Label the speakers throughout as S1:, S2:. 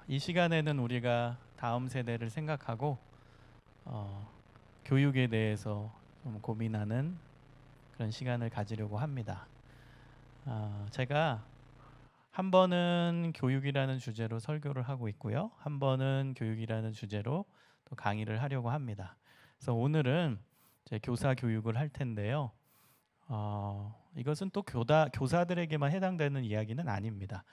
S1: 이 시간에는 우리가 다음 세대를 생각하고 교육에 대해서 좀 고민하는 그런 시간을 가지려고 합니다. 제가 한 번은 교육이라는 주제로 설교를 하고 있고요. 한 번은 교육이라는 주제로 또 강의를 하려고 합니다. 그래서 오늘은 이제 교사 교육을 할 텐데요. 이것은 또 교사들에게만 해당되는 이야기는 아닙니다.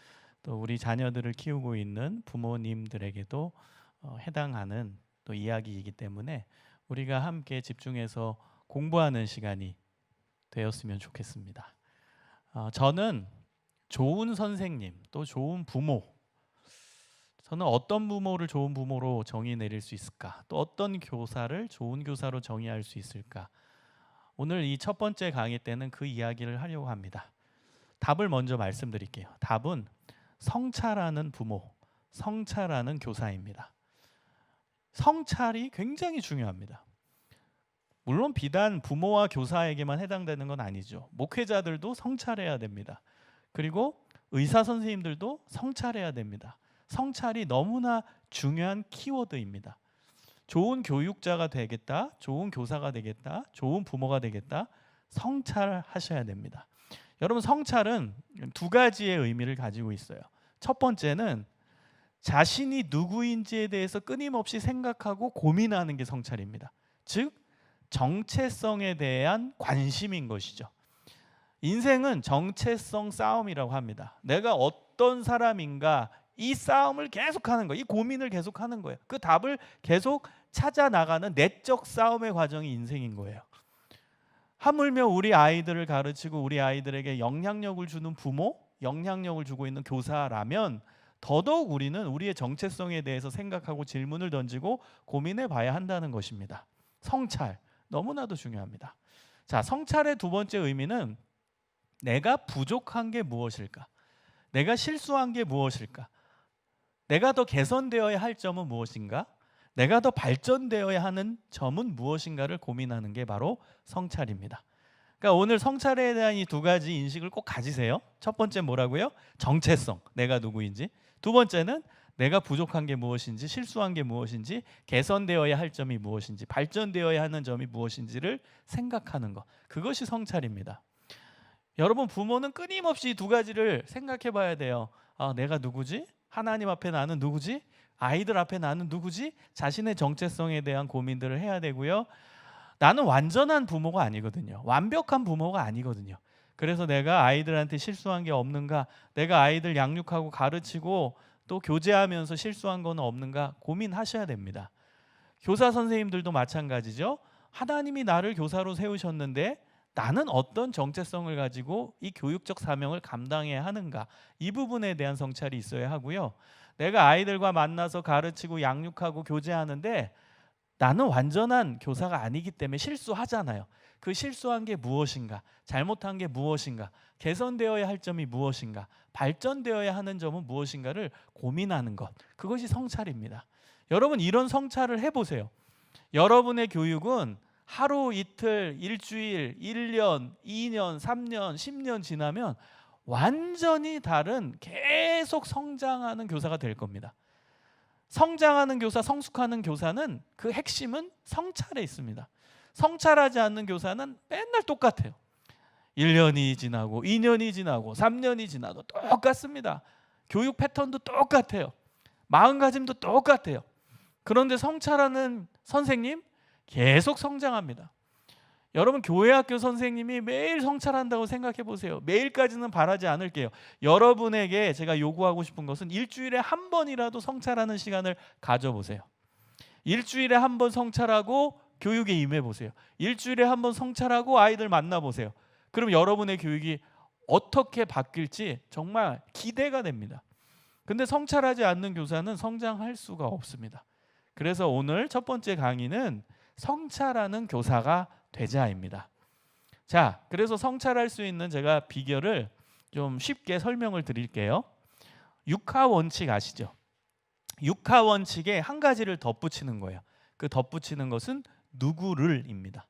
S1: 또 우리 자녀들을 키우고 있는 부모님들에게도 해당하는 또 이야기이기 때문에 우리가 함께 집중해서 공부하는 시간이 되었으면 좋겠습니다. 저는 좋은 선생님 또 좋은 부모, 저는 어떤 부모를 좋은 부모로 정의 내릴 수 있을까? 또 어떤 교사를 좋은 교사로 정의할 수 있을까? 오늘 이 첫 번째 강의 때는 그 이야기를 하려고 합니다. 답을 먼저 말씀드릴게요. 답은 성찰하는 부모, 성찰하는 교사입니다. 성찰이 굉장히 중요합니다. 물론 비단 부모와 교사에게만 해당되는 건 아니죠. 목회자들도 성찰해야 됩니다. 그리고 의사 선생님들도 성찰해야 됩니다. 성찰이 너무나 중요한 키워드입니다. 좋은 교육자가 되겠다, 좋은 교사가 되겠다, 좋은 부모가 되겠다, 성찰하셔야 됩니다. 여러분, 성찰은 두 가지의 의미를 가지고 있어요. 첫 번째는 자신이 누구인지에 대해서 끊임없이 생각하고 고민하는 게 성찰입니다. 즉, 정체성에 대한 관심인 것이죠. 인생은 정체성 싸움이라고 합니다. 내가 어떤 사람인가, 이 싸움을 계속하는 거예요. 이 고민을 계속하는 거예요. 그 답을 계속 찾아 나가는 내적 싸움의 과정이 인생인 거예요. 하물며 우리 아이들을 가르치고 우리 아이들에게 영향력을 주는 부모, 영향력을 주고 있는 교사라면 더더욱 우리는 우리의 정체성에 대해서 생각하고 질문을 던지고 고민해 봐야 한다는 것입니다. 성찰, 너무나도 중요합니다. 자, 성찰의 두 번째 의미는 내가 부족한 게 무엇일까? 내가 실수한 게 무엇일까? 내가 더 개선되어야 할 점은 무엇인가? 내가 더 발전되어야 하는 점은 무엇인가를 고민하는 게 바로 성찰입니다. 그러니까 오늘 성찰에 대한 이 두 가지 인식을 꼭 가지세요. 첫 번째 뭐라고요? 정체성, 내가 누구인지. 두 번째는 내가 부족한 게 무엇인지, 실수한 게 무엇인지, 개선되어야 할 점이 무엇인지, 발전되어야 하는 점이 무엇인지를 생각하는 것. 그것이 성찰입니다. 여러분, 부모는 끊임없이 이 두 가지를 생각해 봐야 돼요. 내가 누구지? 하나님 앞에 나는 누구지? 아이들 앞에 나는 누구지? 자신의 정체성에 대한 고민들을 해야 되고요. 나는 완전한 부모가 아니거든요. 완벽한 부모가 아니거든요. 그래서 내가 아이들한테 실수한 게 없는가? 내가 아이들 양육하고 가르치고 또 교제하면서 실수한 건 없는가? 고민하셔야 됩니다. 교사 선생님들도 마찬가지죠. 하나님이 나를 교사로 세우셨는데 나는 어떤 정체성을 가지고 이 교육적 사명을 감당해야 하는가? 이 부분에 대한 성찰이 있어야 하고요. 내가 아이들과 만나서 가르치고 양육하고 교제하는데 나는 완전한 교사가 아니기 때문에 실수하잖아요. 그 실수한 게 무엇인가? 잘못한 게 무엇인가? 개선되어야 할 점이 무엇인가? 발전되어야 하는 점은 무엇인가를 고민하는 것. 그것이 성찰입니다. 여러분, 이런 성찰을 해보세요. 여러분의 교육은 하루 이틀, 일주일, 1년, 2년, 3년, 10년 지나면 완전히 다른 계속 성장하는 교사가 될 겁니다. 성장하는 교사, 성숙하는 교사는 그 핵심은 성찰에 있습니다. 성찰하지 않는 교사는 맨날 똑같아요. 1년이 지나고 2년이 지나고 3년이 지나도 똑같습니다. 교육 패턴도 똑같아요. 마음가짐도 똑같아요. 그런데 성찰하는 선생님 계속 성장합니다. 여러분, 교회 학교 선생님이 매일 성찰한다고 생각해 보세요. 매일까지는 바라지 않을게요. 여러분에게 제가 요구하고 싶은 것은 일주일에 한 번이라도 성찰하는 시간을 가져보세요. 일주일에 한 번 성찰하고 교육에 임해 보세요. 일주일에 한 번 성찰하고 아이들 만나보세요. 그럼 여러분의 교육이 어떻게 바뀔지 정말 기대가 됩니다. 근데 성찰하지 않는 교사는 성장할 수가 없습니다. 그래서 오늘 첫 번째 강의는 성찰하는 교사가 되자입니다. 자, 그래서 성찰할 수 있는 제가 비결을 좀 쉽게 설명을 드릴게요. 육하 원칙 아시죠? 육하 원칙에 한 가지를 덧붙이는 거예요. 그 덧붙이는 것은 누구를입니다.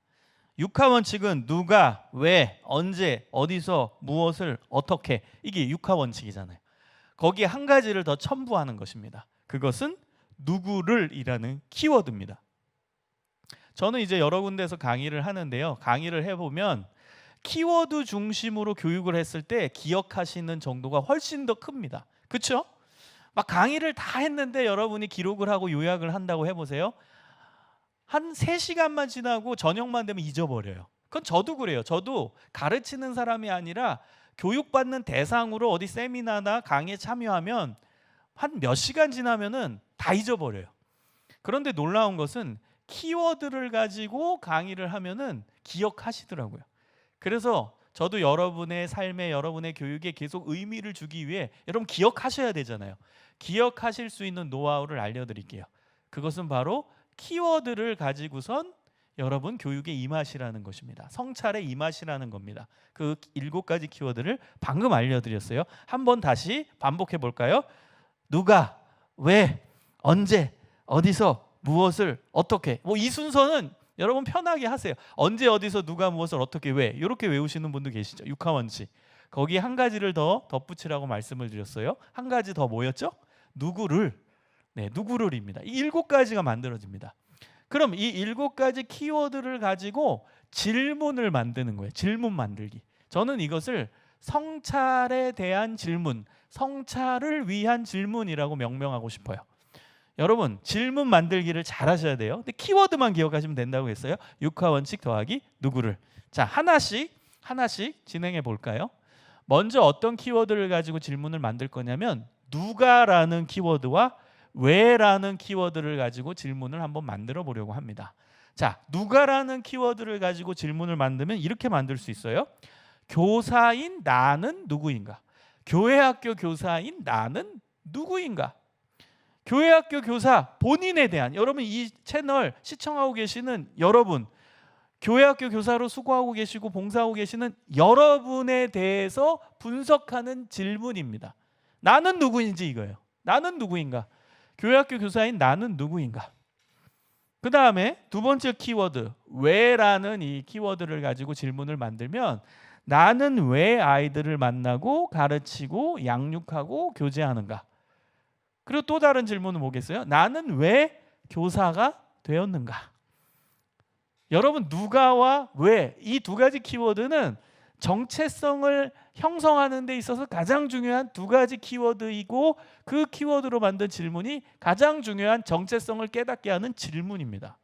S1: 육하 원칙은 누가, 왜, 언제, 어디서, 무엇을, 어떻게, 이게 육하 원칙이잖아요. 거기에 한 가지를 더 첨부하는 것입니다. 그것은 누구를이라는 키워드입니다. 저는 이제 여러 군데에서 강의를 하는데요. 강의를 해보면 키워드 중심으로 교육을 했을 때 기억하시는 정도가 훨씬 더 큽니다. 그렇죠? 막 강의를 다 했는데 여러분이 기록을 하고 요약을 한다고 해보세요. 한 3시간만 지나고 저녁만 되면 잊어버려요. 그건 저도 그래요. 저도 가르치는 사람이 아니라 교육받는 대상으로 어디 세미나나 강의에 참여하면 한 몇 시간 지나면은 다 잊어버려요. 그런데 놀라운 것은 키워드를 가지고 강의를 하면은 기억하시더라고요. 그래서 저도 여러분의 삶에, 여러분의 교육에 계속 의미를 주기 위해 여러분 기억하셔야 되잖아요. 기억하실 수 있는 노하우를 알려드릴게요. 그것은 바로 키워드를 가지고선 여러분 교육에 임하시라는 것입니다. 성찰에 임하시라는 겁니다. 그 7가지 키워드를 방금 알려드렸어요. 한번 다시 반복해 볼까요? 누가, 왜, 언제, 어디서, 무엇을, 어떻게. 뭐 이 순서는 여러분 편하게 하세요. 언제, 어디서, 누가, 무엇을, 어떻게, 왜. 이렇게 외우시는 분도 계시죠. 육하원칙. 거기에 한 가지를 더 덧붙이라고 말씀을 드렸어요. 한 가지 더 뭐였죠? 누구를. 네, 누구를입니다. 이 7가지가 만들어집니다. 그럼 이 7가지 키워드를 가지고 질문을 만드는 거예요. 질문 만들기. 저는 이것을 성찰에 대한 질문, 성찰을 위한 질문이라고 명명하고 싶어요. 여러분 질문 만들기를 잘 하셔야 돼요. 근데 키워드만 기억하시면 된다고 했어요. 육하원칙 더하기 누구를. 자, 하나씩 진행해 볼까요? 먼저 어떤 키워드를 가지고 질문을 만들 거냐면 누가라는 키워드와 왜라는 키워드를 가지고 질문을 한번 만들어 보려고 합니다. 자, 누가라는 키워드를 가지고 질문을 만들면 이렇게 만들 수 있어요. 교사인 나는 누구인가? 교회학교 교사인 나는 누구인가? 교회학교 교사 본인에 대한, 여러분 이 채널 시청하고 계시는 여러분, 교회학교 교사로 수고하고 계시고 봉사하고 계시는 여러분에 대해서 분석하는 질문입니다. 나는 누구인지 이거예요. 나는 누구인가? 교회학교 교사인 나는 누구인가? 그 다음에 두 번째 키워드 왜라는 이 키워드를 가지고 질문을 만들면 나는 왜 아이들을 만나고 가르치고 양육하고 교제하는가? 그리고 또 다른 질문은 뭐겠어요? 나는 왜 교사가 되었는가? 여러분 누가와 왜 이 2가지 키워드는 정체성을 형성하는 데 있어서 가장 중요한 2가지 키워드이고 그 키워드로 만든 질문이 가장 중요한 정체성을 깨닫게 하는 질문입니다.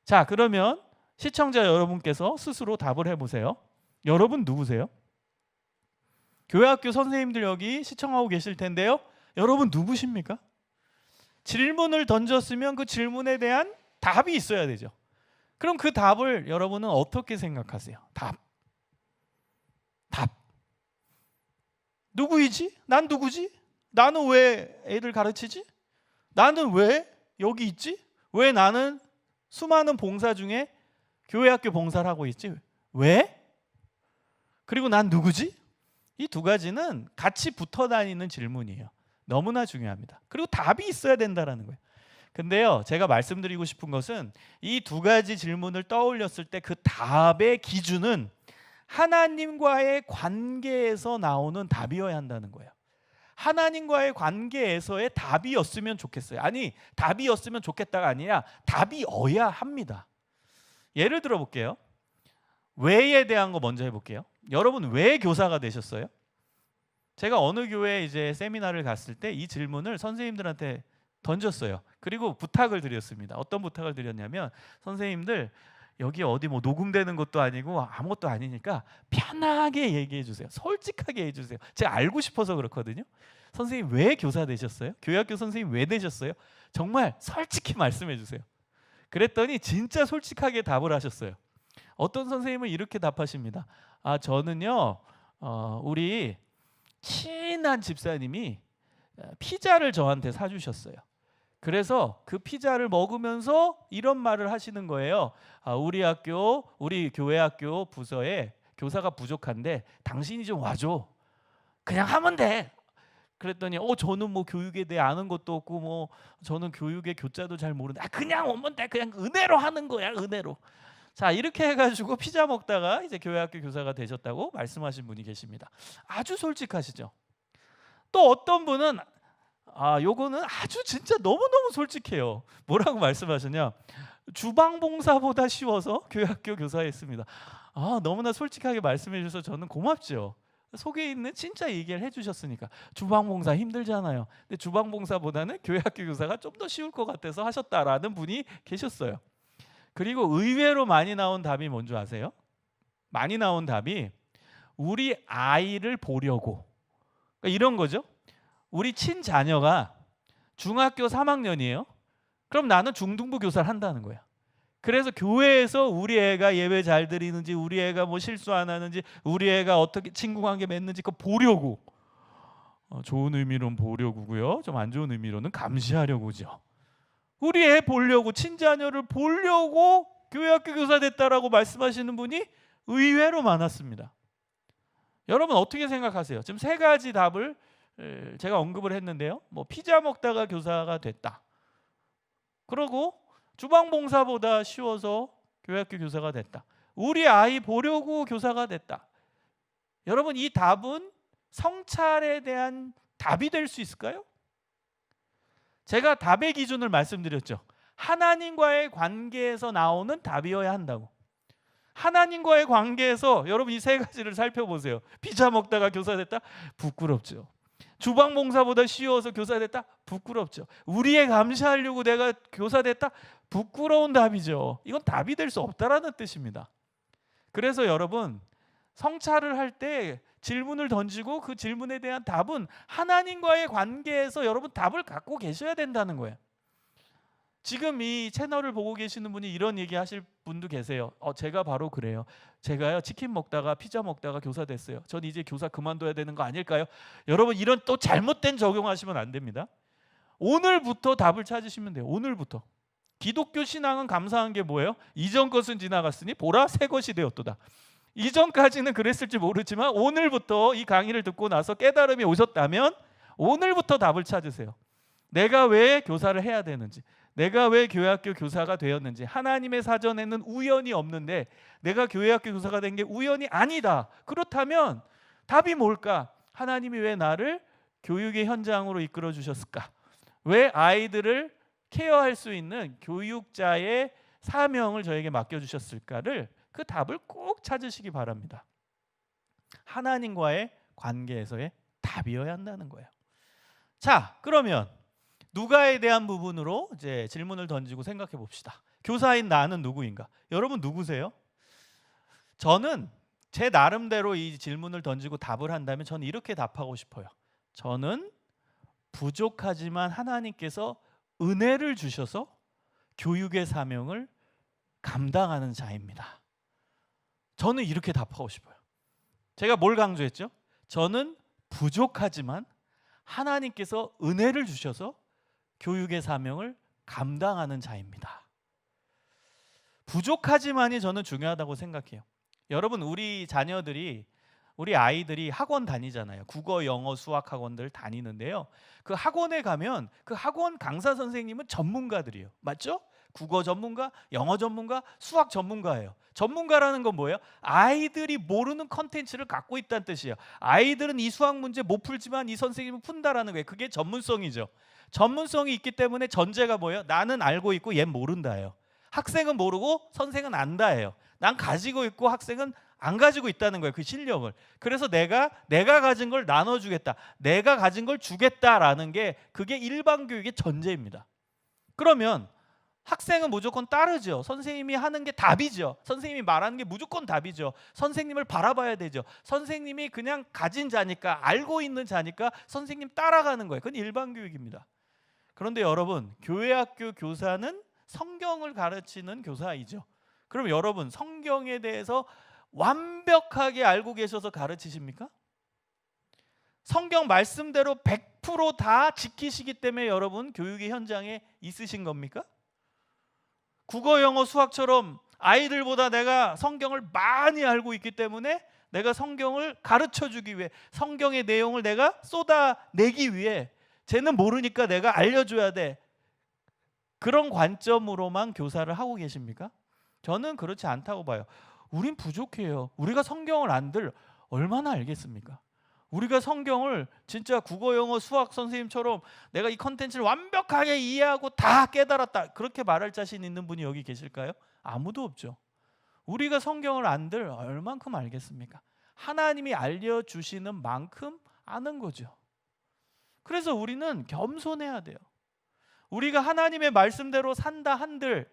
S1: 자, 그러면 시청자 여러분께서 스스로 답을 해보세요. 여러분 누구세요? 교회학교 선생님들 여기 시청하고 계실 텐데요. 여러분 누구십니까? 질문을 던졌으면 그 질문에 대한 답이 있어야 되죠. 그럼 그 답을 여러분은 어떻게 생각하세요? 답. 누구이지? 난 누구지? 나는 왜 애들 가르치지? 나는 왜 여기 있지? 왜 나는 수많은 봉사 중에 교회학교 봉사를 하고 있지? 왜? 그리고 난 누구지? 이 2가지는 같이 붙어 다니는 질문이에요. 너무나 중요합니다. 그리고 답이 있어야 된다는 거예요. 근데요, 제가 말씀드리고 싶은 것은 이 2가지 질문을 떠올렸을 때 그 답의 기준은 하나님과의 관계에서 나오는 답이어야 한다는 거예요. 하나님과의 관계에서의 답이었으면 좋겠어요. 아니, 답이었으면 좋겠다가 아니라 답이어야 합니다. 예를 들어 볼게요. 왜에 대한 거 먼저 해볼게요. 여러분 왜 교사가 되셨어요? 제가 어느 교회에 이제 세미나를 갔을 때 이 질문을 선생님들한테 던졌어요. 그리고 부탁을 드렸습니다. 어떤 부탁을 드렸냐면 선생님들 여기 어디 뭐 녹음되는 것도 아니고 아무것도 아니니까 편하게 얘기해 주세요. 솔직하게 해 주세요. 제가 알고 싶어서 그렇거든요. 선생님 왜 교사 되셨어요? 교회학교 선생님 왜 되셨어요? 정말 솔직히 말씀해 주세요. 그랬더니 진짜 솔직하게 답을 하셨어요. 어떤 선생님은 이렇게 답하십니다. 아, 저는요 우리 친한 집사님이 피자를 저한테 사주셨어요. 그래서 그 피자를 먹으면서 이런 말을 하시는 거예요. 아, 우리 교회 학교 부서에 교사가 부족한데 당신이 좀 와줘. 그냥 하면 돼. 그랬더니 저는 뭐 교육에 대해 아는 것도 없고 뭐 저는 교육의 교자도 잘 모르는데 그냥 오면 돼. 그냥 은혜로 하는 거야. 은혜로. 자, 이렇게 해가지고 피자 먹다가 이제 교회 학교 교사가 되셨다고 말씀하신 분이 계십니다. 아주 솔직하시죠. 또 어떤 분은 요거는 아주 진짜 너무너무 솔직해요. 뭐라고 말씀하시냐? 주방봉사보다 쉬워서 교회학교 교사했습니다. 너무나 솔직하게 말씀해 주셔서 저는 고맙죠. 속에 있는 진짜 얘기를 해주셨으니까. 주방봉사 힘들잖아요. 근데 주방봉사보다는 교회학교 교사가 좀 더 쉬울 것 같아서 하셨다라는 분이 계셨어요. 그리고 의외로 많이 나온 답이 뭔지 아세요? 많이 나온 답이 우리 아이를 보려고. 그러니까 이런 거죠. 우리 친자녀가 중학교 3학년이에요. 그럼 나는 중등부 교사를 한다는 거야. 그래서 교회에서 우리 애가 예배 잘 드리는지, 우리 애가 뭐 실수 안 하는지, 우리 애가 어떻게 친구 관계 맺는지 그거 보려고. 좋은 의미로는 보려고고요. 좀 안 좋은 의미로는 감시하려고죠. 우리 애 보려고, 친자녀를 보려고 교회학교 교사 됐다라고 말씀하시는 분이 의외로 많았습니다. 여러분 어떻게 생각하세요? 지금 세 가지 답을 제가 언급을 했는데요. 뭐 피자 먹다가 교사가 됐다. 그리고 주방봉사보다 쉬워서 교회학교 교사가 됐다. 우리 아이 보려고 교사가 됐다. 여러분 이 답은 성찰에 대한 답이 될 수 있을까요? 제가 답의 기준을 말씀드렸죠. 하나님과의 관계에서 나오는 답이어야 한다고. 하나님과의 관계에서 여러분 이 세 가지를 살펴보세요. 피자 먹다가 교사 됐다? 부끄럽죠. 주방봉사보다 쉬워서 교사 됐다? 부끄럽죠. 우리 애 감시하려고 내가 교사 됐다? 부끄러운 답이죠. 이건 답이 될 수 없다라는 뜻입니다. 그래서 여러분 성찰을 할 때 질문을 던지고 그 질문에 대한 답은 하나님과의 관계에서 여러분 답을 갖고 계셔야 된다는 거예요. 지금 이 채널을 보고 계시는 분이 이런 얘기 하실 분도 계세요. 제가 바로 그래요. 제가요 치킨 먹다가 피자 먹다가 교사 됐어요. 전 이제 교사 그만둬야 되는 거 아닐까요? 여러분 이런 또 잘못된 적용하시면 안 됩니다. 오늘부터 답을 찾으시면 돼요. 오늘부터. 기독교 신앙은 감사한 게 뭐예요? 이전 것은 지나갔으니 보라 새 것이 되었도다. 이전까지는 그랬을지 모르지만 오늘부터 이 강의를 듣고 나서 깨달음이 오셨다면 오늘부터 답을 찾으세요. 내가 왜 교사를 해야 되는지, 내가 왜 교회학교 교사가 되었는지. 하나님의 사전에는 우연이 없는데 내가 교회학교 교사가 된 게 우연이 아니다. 그렇다면 답이 뭘까? 하나님이 왜 나를 교육의 현장으로 이끌어 주셨을까? 왜 아이들을 케어할 수 있는 교육자의 사명을 저에게 맡겨주셨을까를 그 답을 꼭 찾으시기 바랍니다. 하나님과의 관계에서의 답이어야 한다는 거예요. 자, 그러면 누가에 대한 부분으로 이제 질문을 던지고 생각해 봅시다. 교사인 나는 누구인가? 여러분 누구세요? 저는 제 나름대로 이 질문을 던지고 답을 한다면 저는 이렇게 답하고 싶어요. 저는 부족하지만 하나님께서 은혜를 주셔서 교육의 사명을 감당하는 자입니다. 저는 이렇게 답하고 싶어요. 제가 뭘 강조했죠? 저는 부족하지만 하나님께서 은혜를 주셔서 교육의 사명을 감당하는 자입니다. 부족하지만이 저는 중요하다고 생각해요. 여러분 우리 자녀들이, 우리 아이들이 학원 다니잖아요. 국어, 영어, 수학 학원들 다니는데요. 그 학원에 가면 그 학원 강사 선생님은 전문가들이에요. 맞죠? 국어 전문가, 영어 전문가, 수학 전문가예요. 전문가라는 건 뭐예요? 아이들이 모르는 컨텐츠를 갖고 있다는 뜻이에요. 아이들은 이 수학 문제 못 풀지만 이 선생님은 푼다라는 거예요. 그게 전문성이죠. 전문성이 있기 때문에 전제가 뭐예요? 나는 알고 있고 얘는 모른다예요. 학생은 모르고 선생은 안다예요. 난 가지고 있고 학생은 안 가지고 있다는 거예요. 그 실력을. 그래서 내가 가진 걸 나눠주겠다. 내가 가진 걸 주겠다라는 게 그게 일반 교육의 전제입니다. 그러면 학생은 무조건 따르죠. 선생님이 하는 게 답이죠. 선생님이 말하는 게 무조건 답이죠. 선생님을 바라봐야 되죠. 선생님이 그냥 가진 자니까, 알고 있는 자니까 선생님 따라가는 거예요. 그건 일반 교육입니다. 그런데 여러분, 교회학교 교사는 성경을 가르치는 교사이죠. 그럼 여러분, 성경에 대해서 완벽하게 알고 계셔서 가르치십니까? 성경 말씀대로 100% 다 지키시기 때문에 여러분 교육의 현장에 있으신 겁니까? 국어, 영어, 수학처럼 아이들보다 내가 성경을 많이 알고 있기 때문에 내가 성경을 가르쳐주기 위해, 성경의 내용을 내가 쏟아내기 위해, 쟤는 모르니까 내가 알려줘야 돼. 그런 관점으로만 교사를 하고 계십니까? 저는 그렇지 않다고 봐요. 우린 부족해요. 우리가 성경을 안들 얼마나 알겠습니까? 우리가 성경을 진짜 국어, 영어, 수학 선생님처럼 내가 이 컨텐츠를 완벽하게 이해하고 다 깨달았다, 그렇게 말할 자신 있는 분이 여기 계실까요? 아무도 없죠. 우리가 성경을 안들 얼만큼 알겠습니까? 하나님이 알려주시는 만큼 아는 거죠. 그래서 우리는 겸손해야 돼요. 우리가 하나님의 말씀대로 산다 한들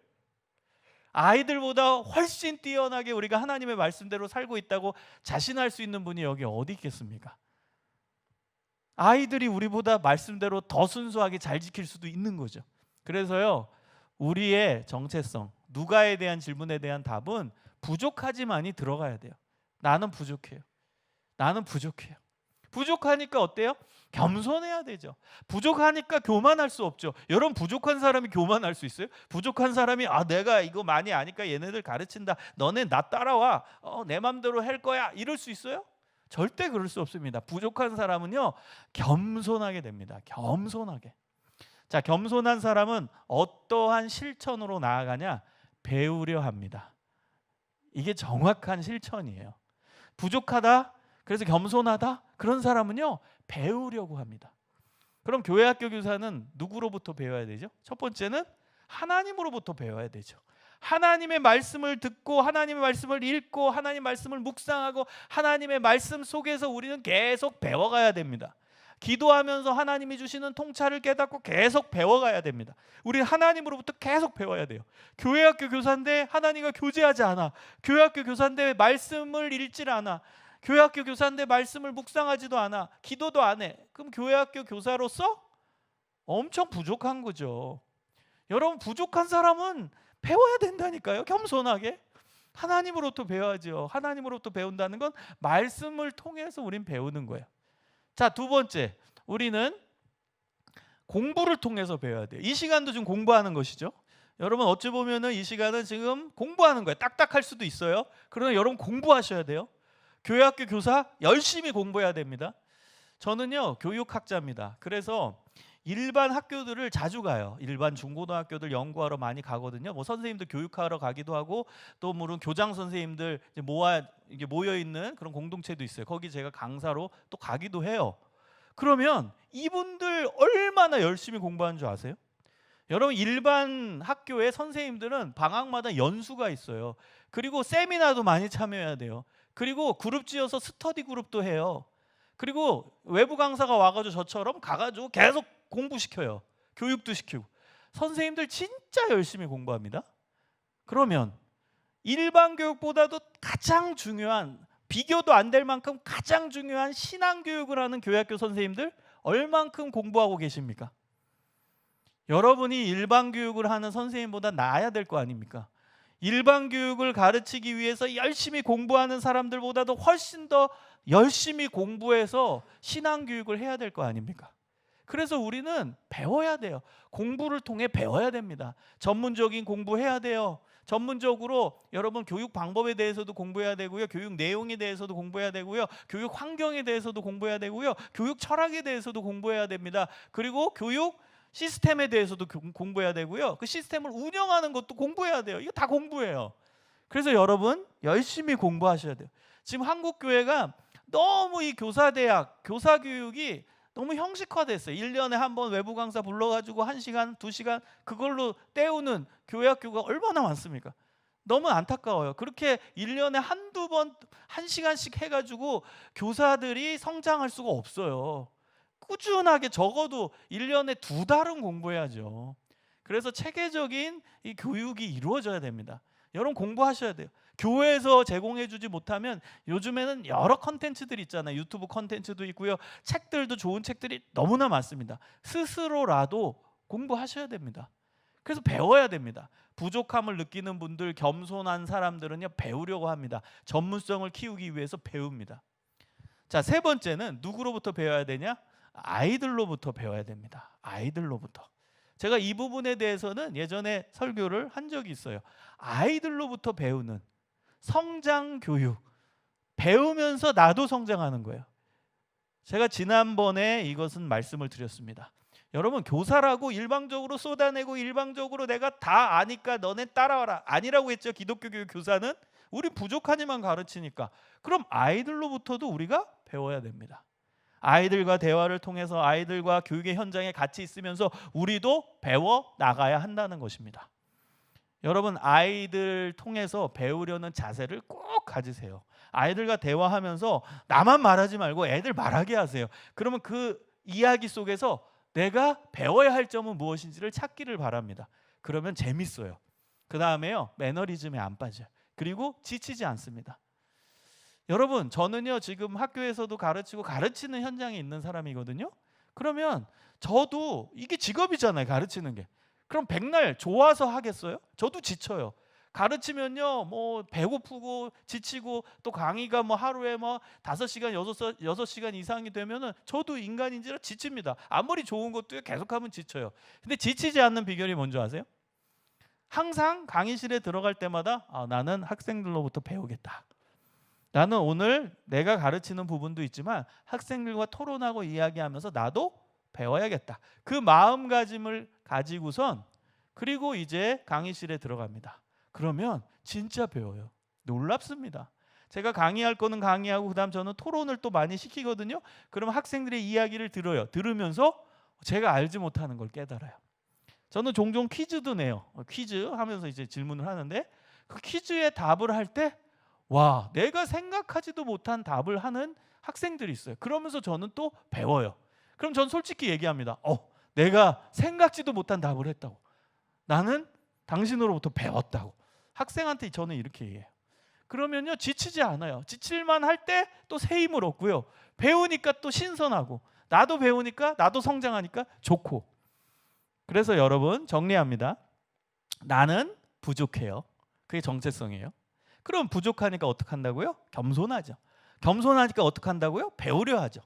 S1: 아이들보다 훨씬 뛰어나게 우리가 하나님의 말씀대로 살고 있다고 자신할 수 있는 분이 여기 어디 있겠습니까? 아이들이 우리보다 말씀대로 더 순수하게 잘 지킬 수도 있는 거죠. 그래서요, 우리의 정체성, 누가에 대한 질문에 대한 답은 부족하지만이 들어가야 돼요. 나는 부족해요. 나는 부족해요. 부족하니까 어때요? 겸손해야 되죠. 부족하니까 교만할 수 없죠. 여러분, 부족한 사람이 교만할 수 있어요? 부족한 사람이 내가 이거 많이 아니까 얘네들 가르친다, 너네 나 따라와, 내 맘대로 할 거야, 이럴 수 있어요? 절대 그럴 수 없습니다. 부족한 사람은요, 겸손하게 됩니다. 겸손하게. 자, 겸손한 사람은 어떠한 실천으로 나아가냐? 배우려 합니다. 이게 정확한 실천이에요. 부족하다, 그래서 겸손하다, 그런 사람은요, 배우려고 합니다. 그럼 교회학교 교사는 누구로부터 배워야 되죠? 첫 번째는 하나님으로부터 배워야 되죠. 하나님의 말씀을 듣고 하나님의 말씀을 읽고 하나님의 말씀을 묵상하고 하나님의 말씀 속에서 우리는 계속 배워가야 됩니다. 기도하면서 하나님이 주시는 통찰을 깨닫고 계속 배워가야 됩니다. 우리는 하나님으로부터 계속 배워야 돼요. 교회학교 교사인데 하나님과 교제하지 않아. 교회학교 교사인데 말씀을 읽질 않아. 교회학교 교사인데 말씀을 묵상하지도 않아. 기도도 안 해. 그럼 교회학교 교사로서 엄청 부족한 거죠. 여러분, 부족한 사람은 배워야 된다니까요. 겸손하게. 하나님으로부터 배워야죠. 하나님으로부터 배운다는 건 말씀을 통해서 우린 배우는 거예요. 자, 두 번째, 우리는 공부를 통해서 배워야 돼요. 이 시간도 지금 공부하는 것이죠. 여러분, 어찌 보면은 이 시간은 지금 공부하는 거예요. 딱딱할 수도 있어요. 그러나 여러분, 공부하셔야 돼요. 교회학교 교사 열심히 공부해야 됩니다. 저는요, 교육학자입니다. 그래서 일반 학교들을 자주 가요. 일반 중고등학교들 연구하러 많이 가거든요. 뭐 선생님들 교육하러 가기도 하고, 또 물론 교장 선생님들 모여 있는 그런 공동체도 있어요. 거기 제가 강사로 또 가기도 해요. 그러면 이분들 얼마나 열심히 공부하는 줄 아세요? 여러분, 일반 학교의 선생님들은 방학마다 연수가 있어요. 그리고 세미나도 많이 참여해야 돼요. 그리고 그룹 지어서 스터디 그룹도 해요. 그리고 외부 강사가 와가지고 저처럼 가가지고 계속 공부시켜요. 교육도 시키고. 선생님들 진짜 열심히 공부합니다. 그러면 일반 교육보다도 가장 중요한, 비교도 안 될 만큼 가장 중요한 신앙교육을 하는 교회학교 선생님들 얼만큼 공부하고 계십니까? 여러분이 일반 교육을 하는 선생님보다 나아야 될 거 아닙니까? 일반 교육을 가르치기 위해서 열심히 공부하는 사람들보다도 훨씬 더 열심히 공부해서 신앙 교육을 해야 될 거 아닙니까? 그래서 우리는 배워야 돼요. 공부를 통해 배워야 됩니다. 전문적인 공부해야 돼요. 전문적으로 여러분, 교육 방법에 대해서도 공부해야 되고요. 교육 내용에 대해서도 공부해야 되고요. 교육 환경에 대해서도 공부해야 되고요. 교육 철학에 대해서도 공부해야 됩니다. 그리고 교육 시스템에 대해서도 공부해야 되고요. 그 시스템을 운영하는 것도 공부해야 돼요. 이거 다 공부예요. 그래서 여러분, 열심히 공부하셔야 돼요. 지금 한국 교회가 너무 이 교사대학, 교사교육이 너무 형식화됐어요. 1년에 한 번 외부 강사 불러가지고 1시간, 2시간 그걸로 때우는 교회학교가 얼마나 많습니까? 너무 안타까워요. 그렇게 1년에 한두 번 1시간씩 해가지고 교사들이 성장할 수가 없어요. 꾸준하게 적어도 1년에 2달은 공부해야죠. 그래서 체계적인 이 교육이 이루어져야 됩니다. 여러분, 공부하셔야 돼요. 교회에서 제공해주지 못하면 요즘에는 여러 컨텐츠들이 있잖아요. 유튜브 컨텐츠도 있고요. 책들도 좋은 책들이 너무나 많습니다. 스스로라도 공부하셔야 됩니다. 그래서 배워야 됩니다. 부족함을 느끼는 분들, 겸손한 사람들은요, 배우려고 합니다. 전문성을 키우기 위해서 배웁니다. 자, 세 번째는 누구로부터 배워야 되냐? 아이들로부터 배워야 됩니다. 아이들로부터. 제가 이 부분에 대해서는 예전에 설교를 한 적이 있어요. 아이들로부터 배우는 성장 교육. 배우면서 나도 성장하는 거예요. 제가 지난번에 이것은 말씀을 드렸습니다. 여러분, 교사라고 일방적으로 쏟아내고 일방적으로 내가 다 아니까 너네 따라와라, 아니라고 했죠. 기독교 교육 교사는 우리 부족하니만 가르치니까. 그럼 아이들로부터도 우리가 배워야 됩니다. 아이들과 대화를 통해서 아이들과 교육의 현장에 같이 있으면서 우리도 배워 나가야 한다는 것입니다. 여러분, 아이들 통해서 배우려는 자세를 꼭 가지세요. 아이들과 대화하면서 나만 말하지 말고 애들 말하게 하세요. 그러면 그 이야기 속에서 내가 배워야 할 점은 무엇인지를 찾기를 바랍니다. 그러면 재밌어요. 그 다음에요, 매너리즘에 안 빠져요. 그리고 지치지 않습니다. 여러분, 저는요 지금 학교에서도 가르치고 가르치는 현장에 있는 사람이거든요. 그러면 저도 이게 직업이잖아요, 가르치는 게. 그럼 백날 좋아서 하겠어요? 저도 지쳐요. 가르치면요 뭐 배고프고 지치고 또 강의가 뭐 하루에 뭐 5시간 6시간 이상이 되면은 저도 인간인지라 지칩니다. 아무리 좋은 것도 계속하면 지쳐요. 근데 지치지 않는 비결이 뭔지 아세요? 항상 강의실에 들어갈 때마다 나는 학생들로부터 배우겠다. 나는 오늘 내가 가르치는 부분도 있지만 학생들과 토론하고 이야기하면서 나도 배워야겠다. 그 마음가짐을 가지고선 그리고 이제 강의실에 들어갑니다. 그러면 진짜 배워요. 놀랍습니다. 제가 강의할 거는 강의하고 그다음 저는 토론을 또 많이 시키거든요. 그럼 학생들의 이야기를 들어요. 들으면서 제가 알지 못하는 걸 깨달아요. 저는 종종 퀴즈도 내요. 퀴즈 하면서 이제 질문을 하는데 그 퀴즈에 답을 할 때 와, 내가 생각하지도 못한 답을 하는 학생들이 있어요. 그러면서 저는 또 배워요. 그럼 전 솔직히 얘기합니다. 내가 생각지도 못한 답을 했다고. 나는 당신으로부터 배웠다고. 학생한테 저는 이렇게 얘기해요. 그러면요 지치지 않아요. 지칠만 할 때 또 새 힘을 얻고요. 배우니까 또 신선하고 나도 배우니까 나도 성장하니까 좋고. 그래서 여러분 정리합니다. 나는 부족해요. 그게 정체성이에요. 그럼 부족하니까 어떻게 한다고요? 겸손하죠. 겸손하니까 어떻게 한다고요? 배우려 하죠.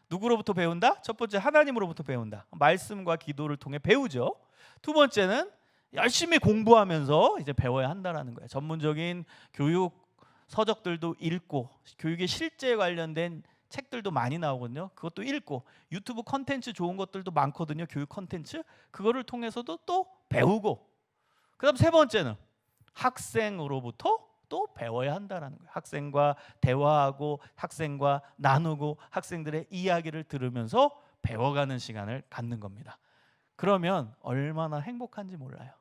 S1: 누구로부터 배운다? 첫 번째 하나님으로부터 배운다. 말씀과 기도를 통해 배우죠. 두 번째는 열심히 공부하면서 이제 배워야 한다라는 거예요. 전문적인 교육 서적들도 읽고 교육의 실제에 관련된 책들도 많이 나오거든요. 그것도 읽고 유튜브 컨텐츠 좋은 것들도 많거든요. 교육 컨텐츠. 그거를 통해서도 또 배우고. 그다음 세 번째는 학생으로부터 또 배워야 한다는 거예요. 학생과 대화하고 학생과 나누고 학생들의 이야기를 들으면서 배워가는 시간을 갖는 겁니다. 그러면 얼마나 행복한지 몰라요.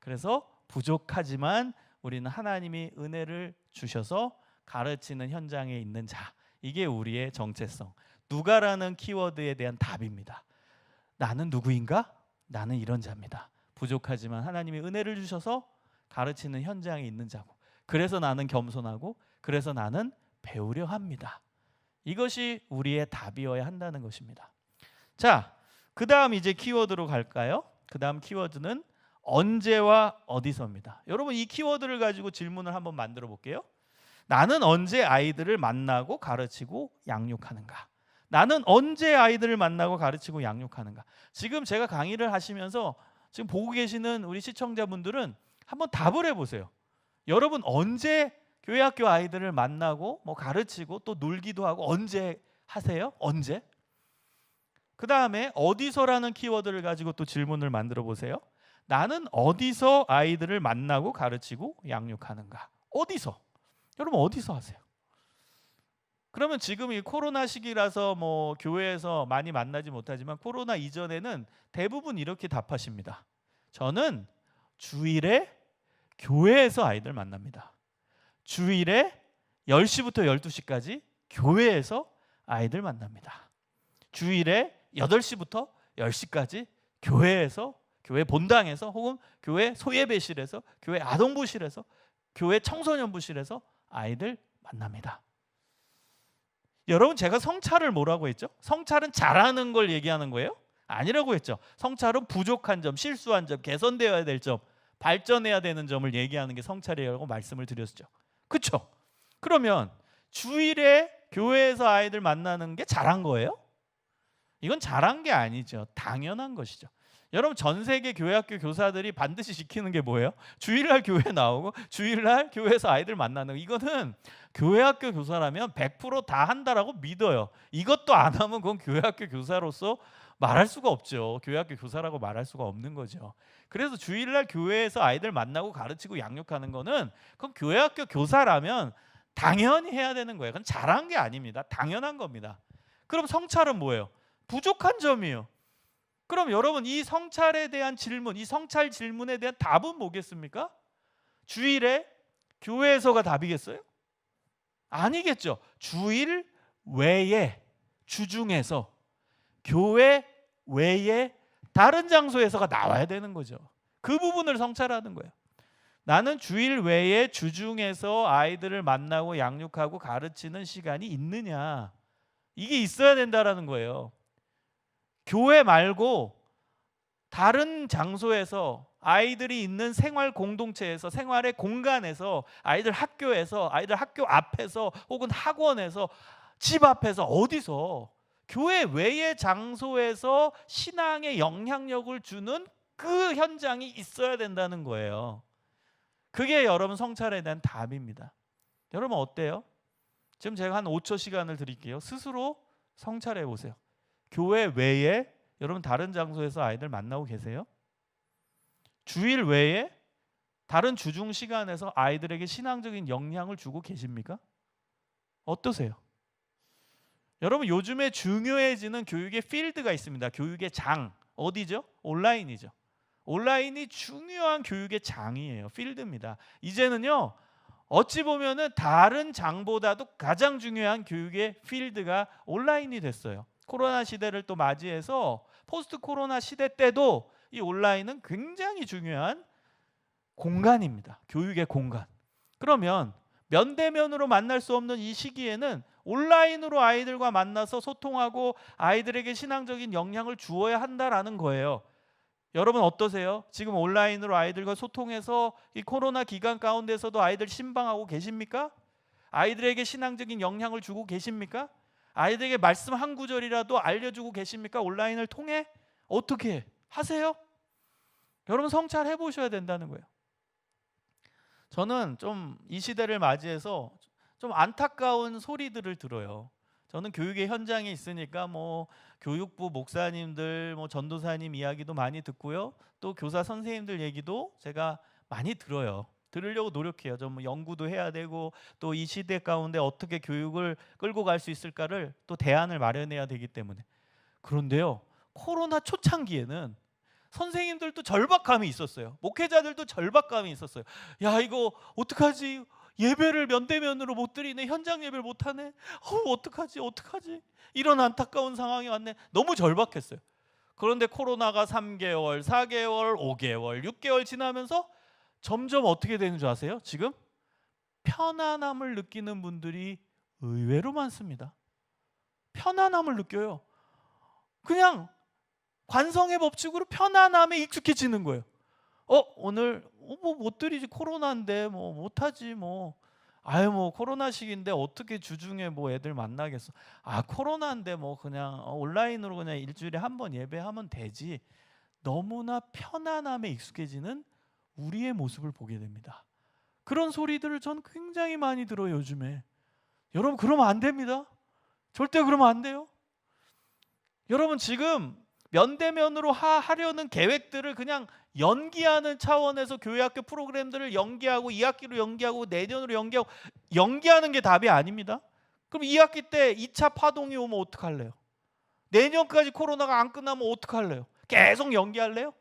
S1: 그래서 부족하지만 우리는 하나님이 은혜를 주셔서 가르치는 현장에 있는 자, 이게 우리의 정체성. 누가라는 키워드에 대한 답입니다. 나는 누구인가? 나는 이런 자입니다. 부족하지만 하나님이 은혜를 주셔서 가르치는 현장에 있는 자고, 그래서 나는 겸손하고 그래서 나는 배우려 합니다. 이것이 우리의 답이어야 한다는 것입니다. 자, 그 다음 이제 키워드로 갈까요? 그 다음 키워드는 언제와 어디서입니다. 여러분 이 키워드를 가지고 질문을 한번 만들어 볼게요. 나는 언제 아이들을 만나고 가르치고 양육하는가? 나는 언제 아이들을 만나고 가르치고 양육하는가? 지금 제가 강의를 하시면서 지금 보고 계시는 우리 시청자분들은 한번 답을 해보세요. 여러분 언제 교회 학교 아이들을 만나고 뭐 가르치고 또 놀기도 하고 언제 하세요? 언제? 그 다음에 어디서라는 키워드를 가지고 또 질문을 만들어 보세요. 나는 어디서 아이들을 만나고 가르치고 양육하는가? 어디서? 여러분 어디서 하세요? 그러면 지금 이 코로나 시기라서 뭐 교회에서 많이 만나지 못하지만 코로나 이전에는 대부분 이렇게 답하십니다. 저는 주일에 교회에서 아이들 만납니다. 주일에 10시부터 12시까지 교회에서 아이들 만납니다. 주일에 8시부터 10시까지 교회에서, 교회 본당에서 혹은 교회 소예배실에서, 교회 아동부실에서, 교회 청소년부실에서 아이들 만납니다. 여러분 제가 성찰을 뭐라고 했죠? 성찰은 잘하는 걸 얘기하는 거예요? 아니라고 했죠. 성찰은 부족한 점, 실수한 점, 개선되어야 될 점, 발전해야 되는 점을 얘기하는 게 성찰이라고 말씀을 드렸죠. 그렇죠? 그러면 주일에 교회에서 아이들 만나는 게 잘한 거예요? 이건 잘한 게 아니죠. 당연한 것이죠. 여러분 전 세계 교회학교 교사들이 반드시 지키는 게 뭐예요? 주일날 교회 나오고 주일날 교회에서 아이들 만나는 거. 이거는 교회학교 교사라면 100% 다 한다라고 믿어요. 이것도 안 하면 그건 교회학교 교사로서 말할 수가 없죠. 교회학교 교사라고 말할 수가 없는 거죠. 그래서 주일날 교회에서 아이들 만나고 가르치고 양육하는 거는 그건 교회학교 교사라면 당연히 해야 되는 거예요. 그건 잘한 게 아닙니다. 당연한 겁니다. 그럼 성찰은 뭐예요? 부족한 점이에요. 그럼 여러분 이 성찰에 대한 질문, 이 성찰 질문에 대한 답은 뭐겠습니까? 주일에 교회에서가 답이겠어요? 아니겠죠. 주일 외에, 주중에서, 교회 외에 다른 장소에서가 나와야 되는 거죠. 그 부분을 성찰하는 거예요. 나는 주일 외에 주중에서 아이들을 만나고 양육하고 가르치는 시간이 있느냐, 이게 있어야 된다라는 거예요. 교회 말고 다른 장소에서, 아이들이 있는 생활 공동체에서, 생활의 공간에서, 아이들 학교에서, 아이들 학교 앞에서, 혹은 학원에서, 집 앞에서, 어디서, 교회 외의 장소에서 신앙에 영향력을 주는 그 현장이 있어야 된다는 거예요. 그게 여러분 성찰에 대한 답입니다. 여러분 어때요? 지금 제가 한 5초 시간을 드릴게요. 스스로 성찰해 보세요. 교회 외에 여러분 다른 장소에서 아이들 만나고 계세요? 주일 외에 다른 주중 시간에서 아이들에게 신앙적인 영향을 주고 계십니까? 어떠세요? 여러분 요즘에 중요해지는 교육의 필드가 있습니다. 교육의 장. 어디죠? 온라인이죠. 온라인이 중요한 교육의 장이에요. 필드입니다. 이제는요, 어찌 보면은 다른 장보다도 가장 중요한 교육의 필드가 온라인이 됐어요. 코로나 시대를 또 맞이해서 포스트 코로나 시대 때도 이 온라인은 굉장히 중요한 공간입니다. 교육의 공간. 그러면 면대면으로 만날 수 없는 이 시기에는 온라인으로 아이들과 만나서 소통하고 아이들에게 신앙적인 영향을 주어야 한다라는 거예요. 여러분 어떠세요? 지금 온라인으로 아이들과 소통해서 이 코로나 기간 가운데서도 아이들 신방하고 계십니까? 아이들에게 신앙적인 영향을 주고 계십니까? 아이들에게 말씀 한 구절이라도 알려주고 계십니까? 온라인을 통해? 어떻게 하세요? 여러분 성찰해 보셔야 된다는 거예요. 저는 좀 이 시대를 맞이해서 좀 안타까운 소리들을 들어요. 저는 교육의 현장에 있으니까 뭐 교육부 목사님들, 뭐 전도사님 이야기도 많이 듣고요. 또 교사 선생님들 얘기도 제가 많이 들어요. 들으려고 노력해요. 좀 연구도 해야 되고 또 이 시대 가운데 어떻게 교육을 끌고 갈 수 있을까를 또 대안을 마련해야 되기 때문에. 그런데요, 코로나 초창기에는 선생님들도 절박감이 있었어요. 목회자들도 절박감이 있었어요. 야, 이거 어떡하지? 예배를 면대면으로 못 드리네. 현장 예배를 못 하네. 어떡하지? 이런 안타까운 상황이 왔네. 너무 절박했어요. 그런데 코로나가 3개월, 4개월, 5개월, 6개월 지나면서 점점 어떻게 되는 줄 아세요? 지금 편안함을 느끼는 분들이 의외로 많습니다. 편안함을 느껴요. 그냥 관성의 법칙으로 편안함에 익숙해지는 거예요. 오늘 뭐 못 드리지, 코로나인데 뭐 못하지 뭐. 뭐 코로나 시기인데 어떻게 주중에 뭐 애들 만나겠어. 코로나인데 뭐 그냥 온라인으로 그냥 일주일에 한 번 예배하면 되지. 너무나 편안함에 익숙해지는 우리의 모습을 보게 됩니다. 그런 소리들을 전 굉장히 많이 들어요, 요즘에. 여러분 그러면 안 됩니다. 절대 그러면 안 돼요. 여러분 지금 면대면으로 하려는 계획들을 그냥 연기하는 차원에서 교회 학교 프로그램들을 연기하고 2학기로 연기하고 내년으로 연기하는 게 답이 아닙니다. 그럼 2학기 때 2차 파동이 오면 어떡할래요? 내년까지 코로나가 안 끝나면 어떡할래요? 계속 연기할래요?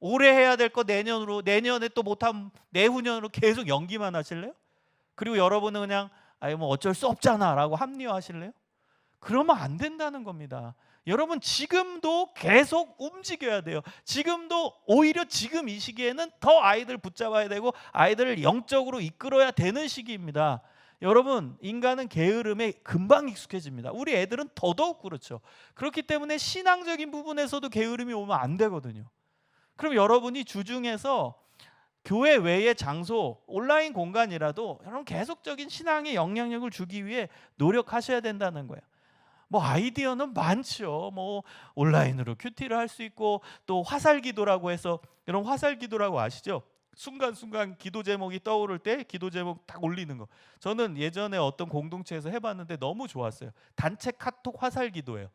S1: 올해 해야 될 거 내년으로, 내년에 또 못하면 내후년으로 계속 연기만 하실래요? 그리고 여러분은 그냥 뭐 어쩔 수 없잖아 라고 합리화하실래요? 그러면 안 된다는 겁니다. 여러분 지금도 계속 움직여야 돼요. 지금도 오히려 지금 이 시기에는 더 아이들 붙잡아야 되고 아이들을 영적으로 이끌어야 되는 시기입니다. 여러분 인간은 게으름에 금방 익숙해집니다. 우리 애들은 더더욱 그렇죠. 그렇기 때문에 신앙적인 부분에서도 게으름이 오면 안 되거든요. 그럼 여러분이 주중에서 교회 외의 장소, 온라인 공간이라도 여러분 계속적인 신앙의 영향력을 주기 위해 노력하셔야 된다는 거예요. 뭐 아이디어는 많죠. 뭐 온라인으로 큐티를 할 수 있고 또 화살기도라고 해서, 여러분 화살기도라고 아시죠? 순간순간 기도 제목이 떠오를 때 기도 제목 딱 올리는 거. 저는 예전에 어떤 공동체에서 해봤는데 너무 좋았어요. 단체 카톡 화살기도예요.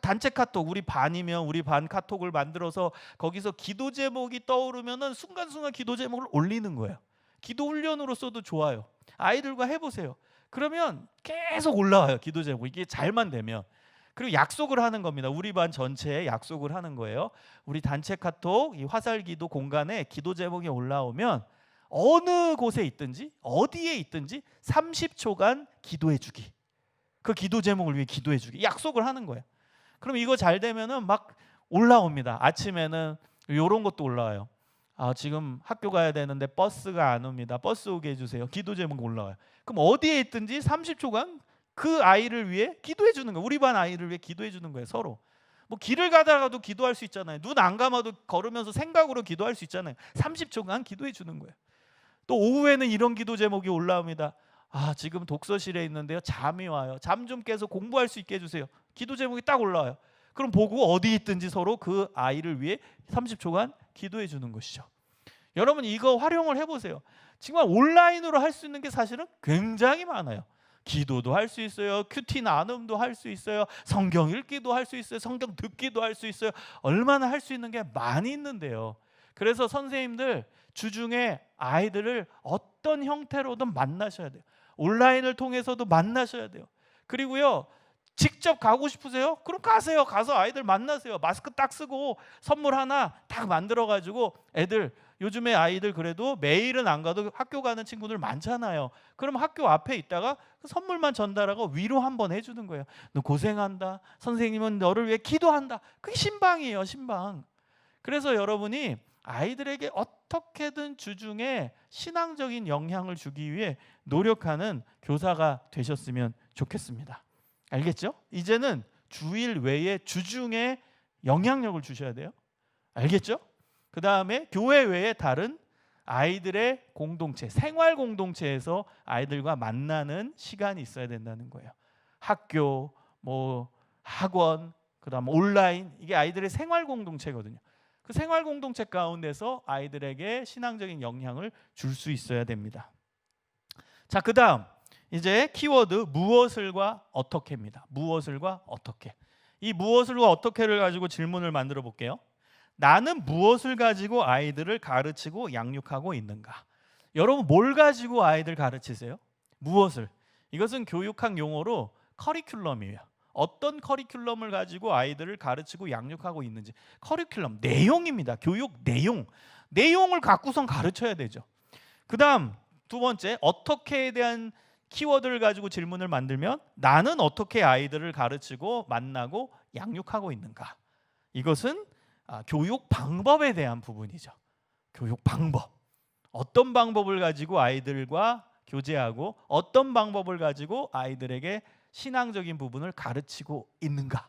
S1: 단체 카톡, 우리 반이면 우리 반 카톡을 만들어서 거기서 기도 제목이 떠오르면은 순간순간 기도 제목을 올리는 거예요. 기도 훈련으로서도 좋아요. 아이들과 해보세요. 그러면 계속 올라와요, 기도 제목. 이게 잘만 되면. 그리고 약속을 하는 겁니다. 우리 반 전체에 약속을 하는 거예요. 우리 단체 카톡 이 화살기도 공간에 기도 제목이 올라오면 어느 곳에 있든지 어디에 있든지 30초간 기도해 주기. 그 기도 제목을 위해 기도해 주기. 약속을 하는 거예요. 그럼 이거 잘 되면은 막 올라옵니다. 아침에는 이런 것도 올라와요. 지금 학교 가야 되는데 버스가 안 옵니다. 버스 오게 해주세요. 기도 제목 올라와요. 그럼 어디에 있든지 30초간 그 아이를 위해 기도해 주는 거예요. 우리 반 아이를 위해 기도해 주는 거예요. 서로. 뭐 길을 가다가도 기도할 수 있잖아요. 눈 안 감아도 걸으면서 생각으로 기도할 수 있잖아요. 30초간 기도해 주는 거예요. 또 오후에는 이런 기도 제목이 올라옵니다. 지금 독서실에 있는데요. 잠이 와요. 잠 좀 깨서 공부할 수 있게 해주세요. 기도 제목이 딱 올라와요. 그럼 보고 어디 있든지 서로 그 아이를 위해 30초간 기도해 주는 것이죠. 여러분 이거 활용을 해보세요. 정말 온라인으로 할 수 있는 게 사실은 굉장히 많아요. 기도도 할 수 있어요. 큐티 나눔도 할 수 있어요. 성경 읽기도 할 수 있어요. 성경 듣기도 할 수 있어요. 얼마나 할 수 있는 게 많이 있는데요. 그래서 선생님들 주중에 아이들을 어떤 형태로든 만나셔야 돼요. 온라인을 통해서도 만나셔야 돼요. 그리고요 직접 가고 싶으세요? 그럼 가세요. 가서 아이들 만나세요. 마스크 딱 쓰고 선물 하나 딱 만들어 가지고 애들, 요즘에 아이들 그래도 매일은 안 가도 학교 가는 친구들 많잖아요. 그럼 학교 앞에 있다가 그 선물만 전달하고 위로 한번 해주는 거예요. 너 고생한다. 선생님은 너를 위해 기도한다. 그게 신방이에요. 신방. 그래서 여러분이 아이들에게 어떻게든 주중에 신앙적인 영향을 주기 위해 노력하는 교사가 되셨으면 좋겠습니다. 알겠죠? 이제는 주일 외에 주중에 영향력을 주셔야 돼요. 알겠죠? 그 다음에 교회 외에 다른 아이들의 공동체, 생활 공동체에서 아이들과 만나는 시간이 있어야 된다는 거예요. 학교, 학원, 그다음 온라인, 이게 아이들의 생활 공동체거든요. 그 생활 공동체 가운데서 아이들에게 신앙적인 영향을 줄 수 있어야 됩니다. 자, 그다음 이제 키워드 무엇을과 어떻게입니다. 무엇을과 어떻게. 이 무엇을과 어떻게를 가지고 질문을 만들어 볼게요. 나는 무엇을 가지고 아이들을 가르치고 양육하고 있는가? 여러분 뭘 가지고 아이들 가르치세요? 무엇을? 이것은 교육학 용어로 커리큘럼이에요. 어떤 커리큘럼을 가지고 아이들을 가르치고 양육하고 있는지. 커리큘럼, 내용입니다. 교육 내용. 내용을 갖고선 가르쳐야 되죠. 그 다음 두 번째, 어떻게에 대한 키워드를 가지고 질문을 만들면 나는 어떻게 아이들을 가르치고 만나고 양육하고 있는가? 이것은 교육 방법에 대한 부분이죠. 교육 방법. 어떤 방법을 가지고 아이들과 교제하고 어떤 방법을 가지고 아이들에게 신앙적인 부분을 가르치고 있는가?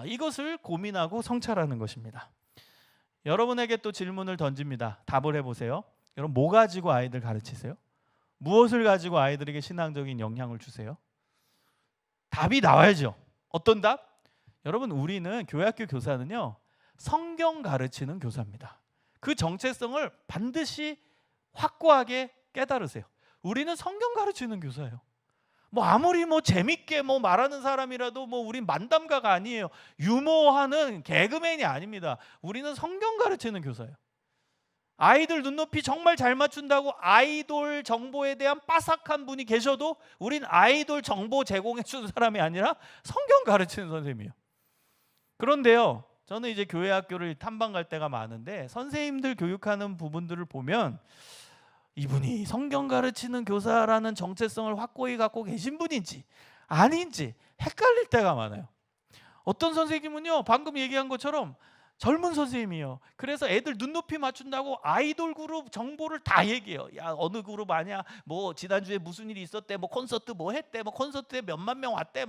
S1: 이것을 고민하고 성찰하는 것입니다. 여러분에게 또 질문을 던집니다. 답을 해보세요. 여러분 뭐 가지고 아이들 가르치세요? 무엇을 가지고 아이들에게 신앙적인 영향을 주세요? 답이 나와야죠. 어떤 답? 여러분 우리는 교회학교 교사는요 성경 가르치는 교사입니다. 그 정체성을 반드시 확고하게 깨달으세요. 우리는 성경 가르치는 교사예요. 아무리 재밌게 말하는 사람이라도 우린 만담가가 아니에요. 유머하는 개그맨이 아닙니다. 우리는 성경 가르치는 교사예요. 아이들 눈높이 정말 잘 맞춘다고 아이돌 정보에 대한 빠삭한 분이 계셔도 우린 아이돌 정보 제공해 주는 사람이 아니라 성경 가르치는 선생님이에요. 그런데요, 저는 이제 교회 학교를 탐방 갈 때가 많은데 선생님들 교육하는 부분들을 보면 이분이 성경 가르치는 교사라는 정체성을 확고히 갖고 계신 분인지 아닌지 헷갈릴 때가 많아요. 어떤 선생님은요, 방금 얘기한 것처럼 젊은 선생님이에요. 그래서 애들 눈높이 맞춘다고 아이돌 그룹 정보를 다 얘기해요. 야, 어느 그룹 아냐? 지난주에 무슨 일이 있었대? 콘서트 했대? 콘서트에 몇만 명 왔대?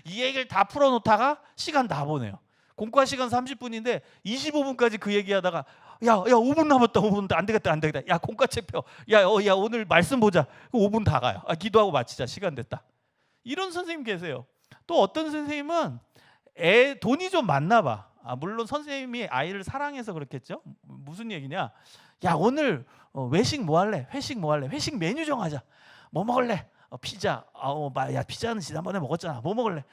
S1: 이 얘기를 다 풀어놓다가 시간 다 보내요. 공과 시간 30분인데 25분까지 그 얘기하다가 야 5분 남았다. 5분 안 되겠다. 야 공과책 펴. 야 오늘 말씀 보자. 5분 다 가요. 기도하고 마치자. 시간 됐다. 이런 선생님 계세요. 또 어떤 선생님은 돈이 좀 많나 봐. 물론 선생님이 아이를 사랑해서 그렇겠죠. 무슨 얘기냐? 야 오늘 외식 뭐 할래? 회식 뭐 할래? 회식 메뉴 정하자. 뭐 먹을래? 피자. 야 피자는 지난번에 먹었잖아. 뭐 먹을래?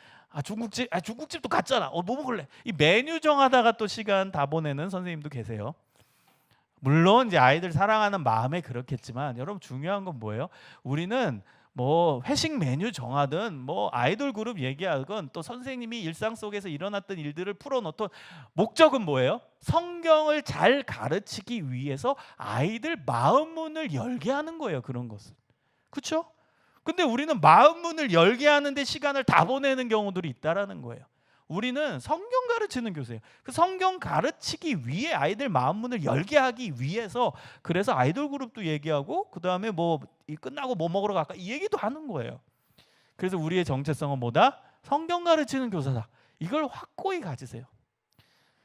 S1: 중국집도 갔잖아. 뭐 먹을래? 이 메뉴 정하다가 또 시간 다 보내는 선생님도 계세요. 물론 이제 아이들 사랑하는 마음에 그렇겠지만 여러분 중요한 건 뭐예요? 우리는 뭐 회식 메뉴 정하든 뭐 아이돌 그룹 얘기하건 또 선생님이 일상 속에서 일어났던 일들을 풀어놓던 목적은 뭐예요? 성경을 잘 가르치기 위해서 아이들 마음 문을 열게 하는 거예요. 그런 것은. 그렇죠? 근데 우리는 마음 문을 열게 하는데 시간을 다 보내는 경우들이 있다라는 거예요. 우리는 성경 가르치는 교사예요. 그 성경 가르치기 위해 아이들 마음 문을 열게 하기 위해서 그래서 아이돌 그룹도 얘기하고 그다음에 뭐 끝나고 뭐 먹으러 갈까 이 얘기도 하는 거예요. 그래서 우리의 정체성은 뭐다? 성경 가르치는 교사다. 이걸 확고히 가지세요.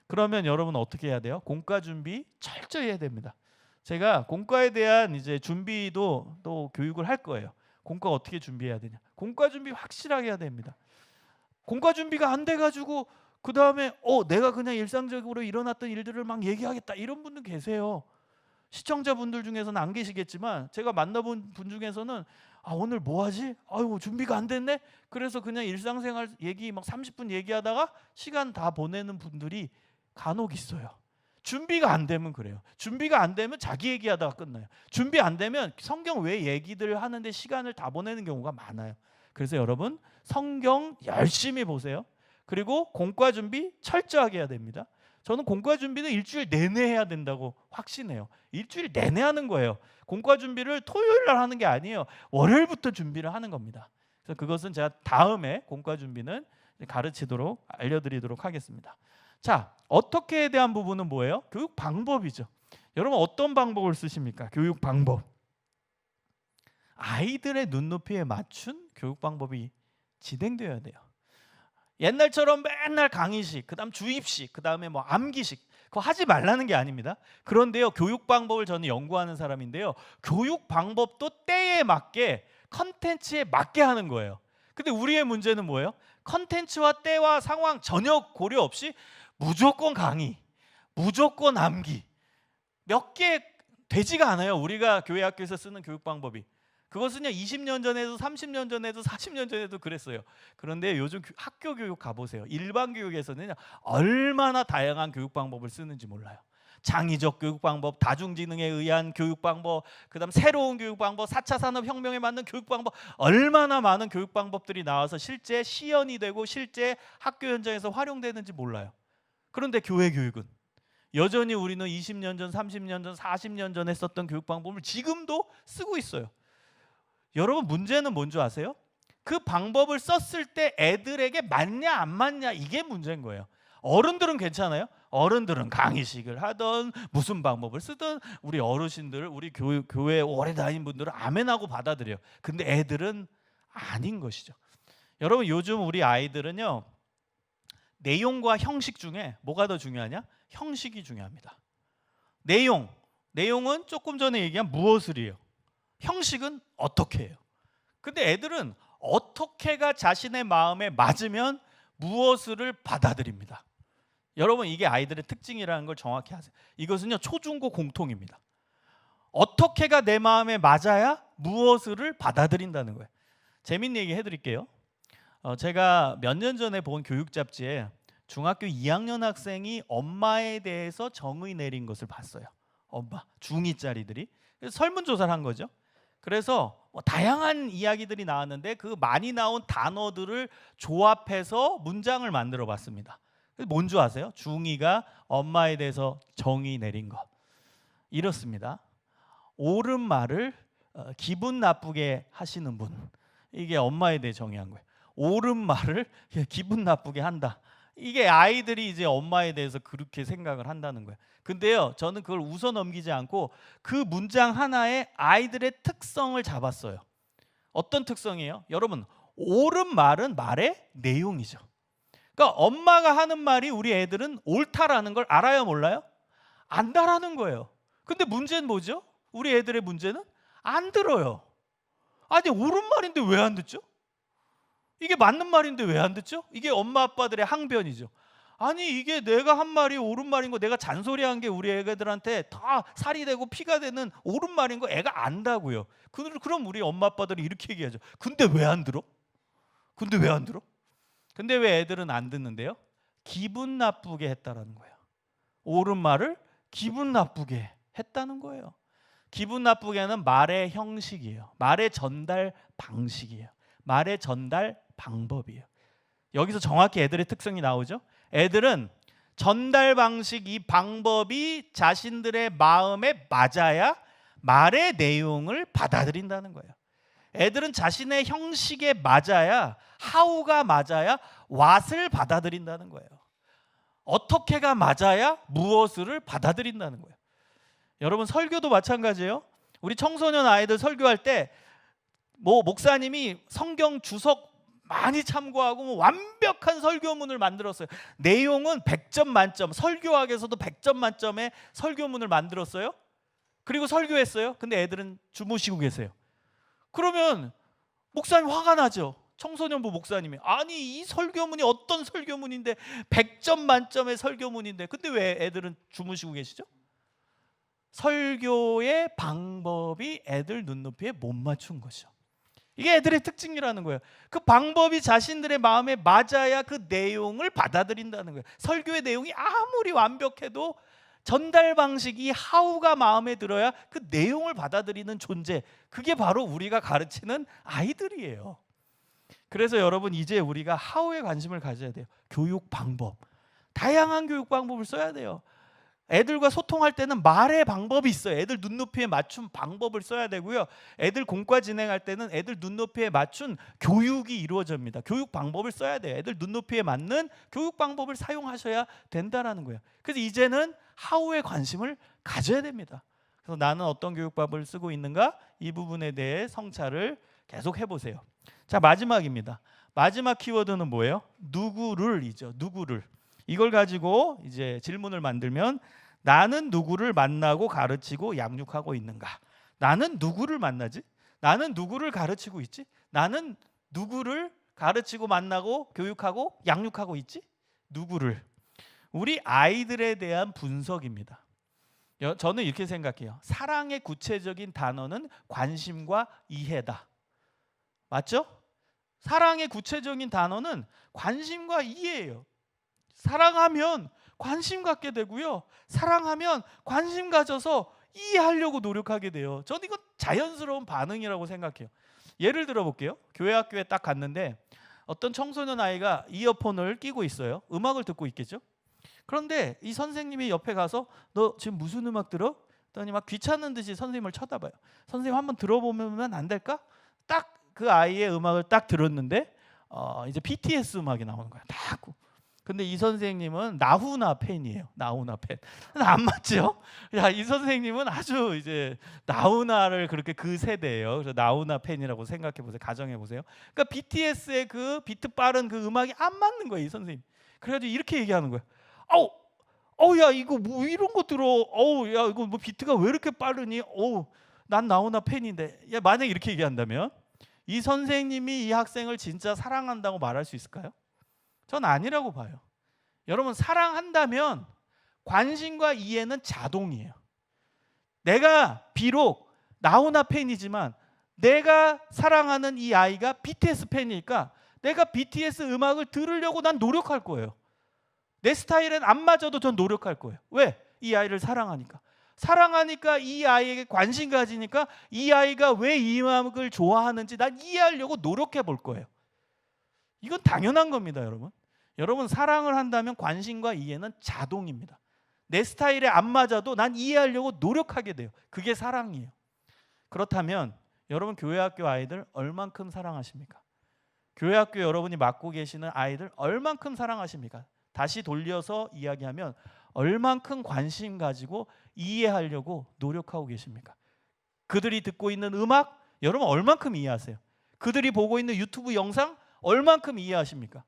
S1: 그러면 여러분 어떻게 해야 돼요? 공과 준비 철저히 해야 됩니다. 제가 공과에 대한 이제 준비도 또 교육을 할 거예요. 공과 어떻게 준비해야 되냐? 공과 준비 확실하게 해야 됩니다. 공과 준비가 안 돼가지고 그 다음에 내가 그냥 일상적으로 일어났던 일들을 막 얘기하겠다 이런 분들 계세요. 시청자분들 중에서는 안 계시겠지만 제가 만나본 분 중에서는 오늘 뭐 하지? 아유 준비가 안 됐네. 그래서 그냥 일상생활 얘기 막 30분 얘기하다가 시간 다 보내는 분들이 간혹 있어요. 준비가 안 되면 그래요. 준비가 안 되면 자기 얘기하다가 끝나요. 준비 안 되면 성경 외 얘기들 하는데 시간을 다 보내는 경우가 많아요. 그래서 여러분 성경 열심히 보세요. 그리고 공과 준비 철저하게 해야 됩니다. 저는 공과 준비는 일주일 내내 해야 된다고 확신해요. 일주일 내내 하는 거예요. 공과 준비를 토요일 날 하는 게 아니에요. 월요일부터 준비를 하는 겁니다. 그래서 그것은 제가 다음에 공과 준비는 가르치도록 알려드리도록 하겠습니다. 자, 어떻게에 대한 부분은 뭐예요? 교육 방법이죠. 여러분 어떤 방법을 쓰십니까? 교육 방법. 아이들의 눈높이에 맞춘 교육 방법이 진행되어야 돼요. 옛날처럼 맨날 강의식, 그다음 주입식, 그다음에 뭐 암기식 그거 하지 말라는 게 아닙니다. 그런데요, 교육 방법을 저는 연구하는 사람인데요. 교육 방법도 때에 맞게 컨텐츠에 맞게 하는 거예요. 근데 우리의 문제는 뭐예요? 컨텐츠와 때와 상황 전혀 고려 없이 무조건 강의, 무조건 암기 몇 개 되지가 않아요. 우리가 교회 학교에서 쓰는 교육 방법이. 그것은요 20년 전에도 30년 전에도 40년 전에도 그랬어요. 그런데 요즘 학교 교육 가보세요. 일반 교육에서는 얼마나 다양한 교육 방법을 쓰는지 몰라요. 창의적 교육 방법, 다중지능에 의한 교육 방법, 그다음 새로운 교육 방법, 4차 산업혁명에 맞는 교육 방법 얼마나 많은 교육 방법들이 나와서 실제 시연이 되고 실제 학교 현장에서 활용되는지 몰라요. 그런데 교회 교육은 여전히 우리는 20년 전, 30년 전, 40년 전에 썼던 교육 방법을 지금도 쓰고 있어요. 여러분 문제는 뭔지 아세요? 그 방법을 썼을 때 애들에게 맞냐 안 맞냐 이게 문제인 거예요. 어른들은 괜찮아요. 어른들은 강의식을 하던 무슨 방법을 쓰든 우리 어르신들, 우리 교회 오래 다닌 분들은 아멘하고 받아들여요. 근데 애들은 아닌 것이죠. 여러분 요즘 우리 아이들은요. 내용과 형식 중에 뭐가 더 중요하냐? 형식이 중요합니다. 내용은 조금 전에 얘기한 무엇을이에요. 형식은 어떻게 해요. 근데 애들은 어떻게가 자신의 마음에 맞으면 무엇을 받아들입니다. 여러분 이게 아이들의 특징이라는 걸 정확히 아세요. 이것은요 초중고 공통입니다. 어떻게가 내 마음에 맞아야 무엇을 받아들인다는 거예요. 재밌는 얘기 해드릴게요. 제가 몇 년 전에 본 교육 잡지에 중학교 2학년 학생이 엄마에 대해서 정의 내린 것을 봤어요. 엄마, 중2짜리들이 설문조사를 한 거죠. 그래서 다양한 이야기들이 나왔는데 그 많이 나온 단어들을 조합해서 문장을 만들어 봤습니다. 뭔지 아세요? 중2가 엄마에 대해서 정의 내린 것. 이렇습니다. 옳은 말을 기분 나쁘게 하시는 분. 이게 엄마에 대해 정의한 거예요. 옳은 말을 기분 나쁘게 한다. 이게 아이들이 이제 엄마에 대해서 그렇게 생각을 한다는 거예요. 근데요, 저는 그걸 웃어 넘기지 않고 그 문장 하나에 아이들의 특성을 잡았어요. 어떤 특성이에요? 여러분, 옳은 말은 말의 내용이죠. 그러니까 엄마가 하는 말이 우리 애들은 옳다라는 걸 알아요, 몰라요? 안다라는 거예요. 근데 문제는 뭐죠? 우리 애들의 문제는 안 들어요. 아니, 옳은 말인데 왜 안 듣죠? 이게 맞는 말인데 왜 안 듣죠? 이게 엄마 아빠들의 항변이죠. 아니 이게 내가 한 말이 옳은 말인 거, 내가 잔소리한 게 우리 애들한테 다 살이 되고 피가 되는 옳은 말인 거 애가 안다고요. 그럼 우리 엄마 아빠들이 이렇게 얘기하죠. 근데 왜 안 들어? 근데 왜 안 들어? 근데 왜 애들은 안 듣는데요? 기분 나쁘게 했다라는 거예요. 옳은 말을 기분 나쁘게 했다는 거예요. 기분 나쁘게 하는 말의 형식이에요. 말의 전달 방식이에요. 말의 전달 방법이에요. 여기서 정확히 애들의 특성이 나오죠. 애들은 전달 방식, 이 방법이 자신들의 마음에 맞아야 말의 내용을 받아들인다는 거예요. 애들은 자신의 형식에 맞아야, how가 맞아야 what을 받아들인다는 거예요. 어떻게가 맞아야 무엇을 받아들인다는 거예요. 여러분, 설교도 마찬가지예요. 우리 청소년 아이들 설교할 때 목사님이 성경 주석 많이 참고하고 완벽한 설교문을 만들었어요. 내용은 100점 만점, 설교학에서도 100점 만점의 설교문을 만들었어요. 그리고 설교했어요. 근데 애들은 주무시고 계세요. 그러면 목사님 화가 나죠. 청소년부 목사님이, 아니 이 설교문이 어떤 설교문인데 100점 만점의 설교문인데 근데 왜 애들은 주무시고 계시죠? 설교의 방법이 애들 눈높이에 못 맞춘 거죠. 이게 애들의 특징이라는 거예요. 그 방법이 자신들의 마음에 맞아야 그 내용을 받아들인다는 거예요. 설교의 내용이 아무리 완벽해도 전달 방식이 how가 마음에 들어야 그 내용을 받아들이는 존재, 그게 바로 우리가 가르치는 아이들이에요. 그래서 여러분, 이제 우리가 how에 관심을 가져야 돼요. 교육 방법, 다양한 교육 방법을 써야 돼요. 애들과 소통할 때는 말의 방법이 있어요. 애들 눈높이에 맞춘 방법을 써야 되고요. 애들 공과 진행할 때는 애들 눈높이에 맞춘 교육이 이루어집니다. 교육 방법을 써야 돼요. 애들 눈높이에 맞는 교육 방법을 사용하셔야 된다는 거예요. 그래서 이제는 how에 관심을 가져야 됩니다. 그래서 나는 어떤 교육법을 쓰고 있는가? 이 부분에 대해 성찰을 계속 해보세요. 자, 마지막입니다. 마지막 키워드는 뭐예요? 누구를이죠. 누구를. 이걸 가지고 이제 질문을 만들면, 나는 누구를 만나고 가르치고 양육하고 있는가? 나는 누구를 만나지? 나는 누구를 가르치고 있지? 나는 누구를 가르치고 만나고 교육하고 양육하고 있지? 누구를? 우리 아이들에 대한 분석입니다. 저는 이렇게 생각해요. 사랑의 구체적인 단어는 관심과 이해다. 맞죠? 사랑의 구체적인 단어는 관심과 이해예요. 사랑하면 관심 갖게 되고요. 사랑하면 관심 가져서 이해하려고 노력하게 돼요. 저는 이건 자연스러운 반응이라고 생각해요. 예를 들어 볼게요. 교회 학교에 딱 갔는데 어떤 청소년 아이가 이어폰을 끼고 있어요. 음악을 듣고 있겠죠. 그런데 이 선생님이 옆에 가서 너 지금 무슨 음악 들어? 그랬더니 막 귀찮은 듯이 선생님을 쳐다봐요. 선생님 한번 들어보면 안 될까? 딱 그 아이의 음악을 딱 들었는데 이제 BTS 음악이 나오는 거야. 딱. 근데 이 선생님은 나훈아 팬이에요. 나훈아 팬. 안 맞죠? 야, 이 선생님은 아주 이제 나훈아를 그렇게 그 세대예요. 그래서 나훈아 팬이라고 생각해 보세요. 가정해 보세요. 그러니까 BTS의 그 비트 빠른 그 음악이 안 맞는 거예요, 이 선생님. 그래가지고 이렇게 얘기하는 거예요. 야, 이거 뭐 이런 거 들어. 야, 이거 뭐 비트가 왜 이렇게 빠르니? 난 나훈아 팬인데. 야, 만약에 이렇게 얘기한다면 이 선생님이 이 학생을 진짜 사랑한다고 말할 수 있을까요? 전 아니라고 봐요. 여러분, 사랑한다면 관심과 이해는 자동이에요. 내가 비록 나훈아 팬이지만 내가 사랑하는 이 아이가 BTS 팬이니까 내가 BTS 음악을 들으려고 난 노력할 거예요. 내 스타일엔 안 맞아도 전 노력할 거예요. 왜? 이 아이를 사랑하니까. 사랑하니까 이 아이에게 관심 가지니까 이 아이가 왜 이 음악을 좋아하는지 난 이해하려고 노력해 볼 거예요. 이건 당연한 겁니다, 여러분. 여러분, 사랑을 한다면 관심과 이해는 자동입니다. 내 스타일에 안 맞아도 난 이해하려고 노력하게 돼요. 그게 사랑이에요. 그렇다면 여러분, 교회 학교 아이들 얼만큼 사랑하십니까? 교회 학교 여러분이 맡고 계시는 아이들 얼만큼 사랑하십니까? 다시 돌려서 이야기하면 얼만큼 관심 가지고 이해하려고 노력하고 계십니까? 그들이 듣고 있는 음악 여러분 얼만큼 이해하세요? 그들이 보고 있는 유튜브 영상 얼만큼 이해하십니까?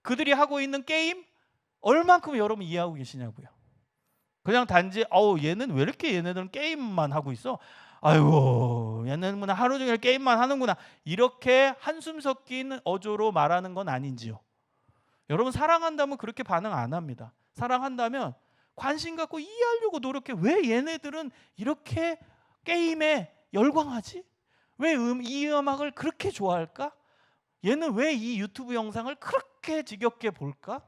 S1: 그들이 하고 있는 게임 얼만큼 여러분 이해하고 계시냐고요. 그냥 단지 얘는 왜 이렇게 얘네들은 게임만 하고 있어? 아이고, 얘네는 하루 종일 게임만 하는구나. 이렇게 한숨 섞인 어조로 말하는 건 아닌지요. 여러분, 사랑한다면 그렇게 반응 안 합니다. 사랑한다면 관심 갖고 이해하려고 노력해. 왜 얘네들은 이렇게 게임에 열광하지? 왜 이 음악을 그렇게 좋아할까? 얘는 왜 이 유튜브 영상을 그렇게 지겹게 볼까?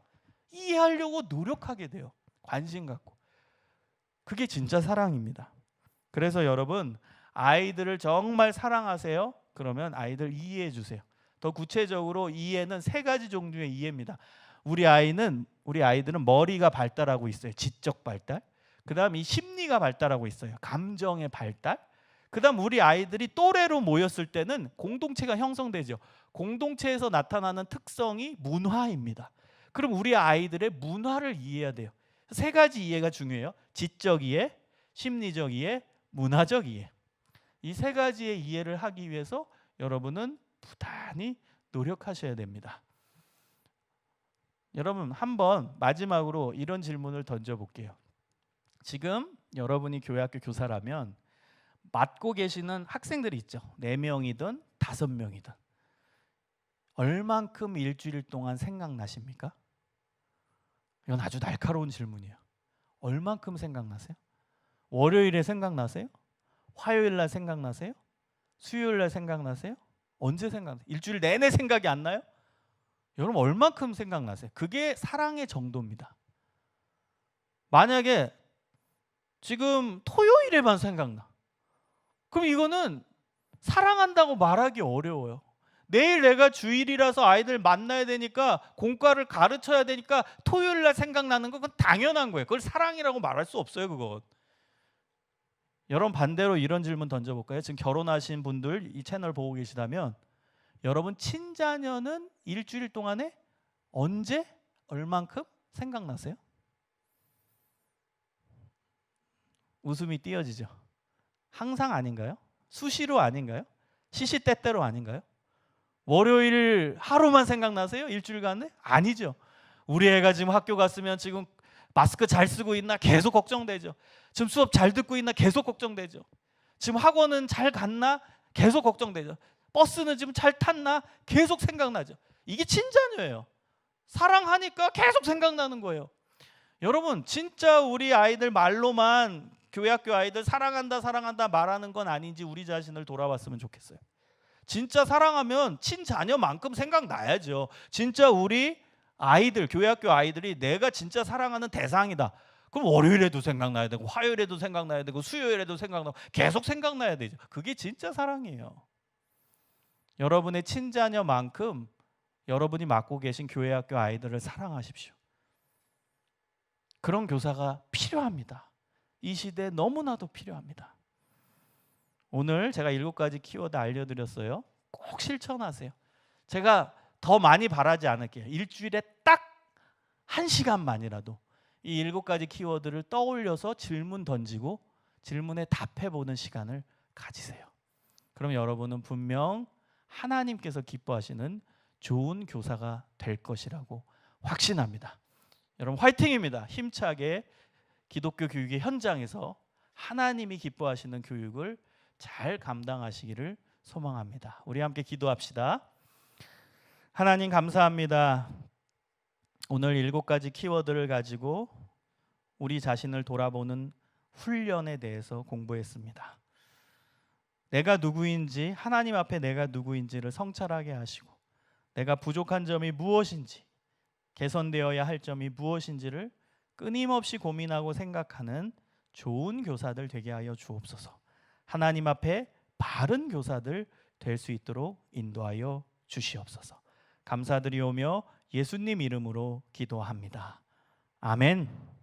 S1: 이해하려고 노력하게 돼요. 관심 갖고. 그게 진짜 사랑입니다. 그래서 여러분, 아이들을 정말 사랑하세요? 그러면 아이들 이해해 주세요. 더 구체적으로 이해는 세 가지 종류의 이해입니다. 우리 아이들은 머리가 발달하고 있어요. 지적 발달. 그다음 이 심리가 발달하고 있어요. 감정의 발달. 그다음 우리 아이들이 또래로 모였을 때는 공동체가 형성되죠. 공동체에서 나타나는 특성이 문화입니다. 그럼 우리 아이들의 문화를 이해해야 돼요. 세 가지 이해가 중요해요. 지적 이해, 심리적 이해, 문화적 이해. 이 세 가지의 이해를 하기 위해서 여러분은 부단히 노력하셔야 됩니다. 여러분, 한번 마지막으로 이런 질문을 던져볼게요. 지금 여러분이 교회학교 교사라면 맡고 계시는 학생들이 있죠. 4명이든 5명이든 얼만큼 일주일 동안 생각나십니까? 이건 아주 날카로운 질문이에요. 얼만큼 생각나세요? 월요일에 생각나세요? 화요일날 생각나세요? 수요일날 생각나세요? 언제 생각나세요? 일주일 내내 생각이 안 나요? 여러분, 얼만큼 생각나세요? 그게 사랑의 정도입니다. 만약에 지금 토요일에만 생각나, 그럼 이거는 사랑한다고 말하기 어려워요. 내일 내가 주일이라서 아이들 만나야 되니까, 공과를 가르쳐야 되니까 토요일날 생각나는 건 그건 당연한 거예요. 그걸 사랑이라고 말할 수 없어요, 그건. 여러분, 반대로 이런 질문 던져볼까요? 지금 결혼하신 분들 이 채널 보고 계시다면, 여러분 친자녀는 일주일 동안에 언제, 얼만큼 생각나세요? 웃음이 띄어지죠. 항상 아닌가요? 수시로 아닌가요? 시시때때로 아닌가요? 월요일 하루만 생각나세요? 일주일간에? 아니죠. 우리 애가 지금 학교 갔으면 지금 마스크 잘 쓰고 있나 계속 걱정되죠. 지금 수업 잘 듣고 있나 계속 걱정되죠. 지금 학원은 잘 갔나 계속 걱정되죠. 버스는 지금 잘 탔나 계속 생각나죠. 이게 친자녀예요. 사랑하니까 계속 생각나는 거예요. 여러분, 진짜 우리 아이들 말로만 교회학교 아이들 사랑한다 사랑한다 말하는 건 아닌지 우리 자신을 돌아봤으면 좋겠어요. 진짜 사랑하면 친자녀만큼 생각나야죠. 진짜 우리 아이들, 교회학교 아이들이 내가 진짜 사랑하는 대상이다. 그럼 월요일에도 생각나야 되고 화요일에도 생각나야 되고 수요일에도 생각나고 계속 생각나야 되죠. 그게 진짜 사랑이에요. 여러분의 친자녀만큼 여러분이 맡고 계신 교회학교 아이들을 사랑하십시오. 그런 교사가 필요합니다. 이 시대에 너무나도 필요합니다. 오늘 제가 7가지 키워드 알려드렸어요. 꼭 실천하세요. 제가 더 많이 바라지 않을게요. 일주일에 딱 1시간만이라도 이 7가지 키워드를 떠올려서 질문 던지고 질문에 답해보는 시간을 가지세요. 그럼 여러분은 분명 하나님께서 기뻐하시는 좋은 교사가 될 것이라고 확신합니다. 여러분, 화이팅입니다. 힘차게 기독교 교육의 현장에서 하나님이 기뻐하시는 교육을 잘 감당하시기를 소망합니다. 우리 함께 기도합시다. 하나님, 감사합니다. 오늘 7가지 키워드를 가지고 우리 자신을 돌아보는 훈련에 대해서 공부했습니다. 내가 누구인지, 하나님 앞에 내가 누구인지를 성찰하게 하시고, 내가 부족한 점이 무엇인지, 개선되어야 할 점이 무엇인지를 끊임없이 고민하고 생각하는 좋은 교사들 되게 하여 주옵소서. 하나님 앞에 바른 교사들 될 수 있도록 인도하여 주시옵소서. 감사드리오며 예수님 이름으로 기도합니다. 아멘.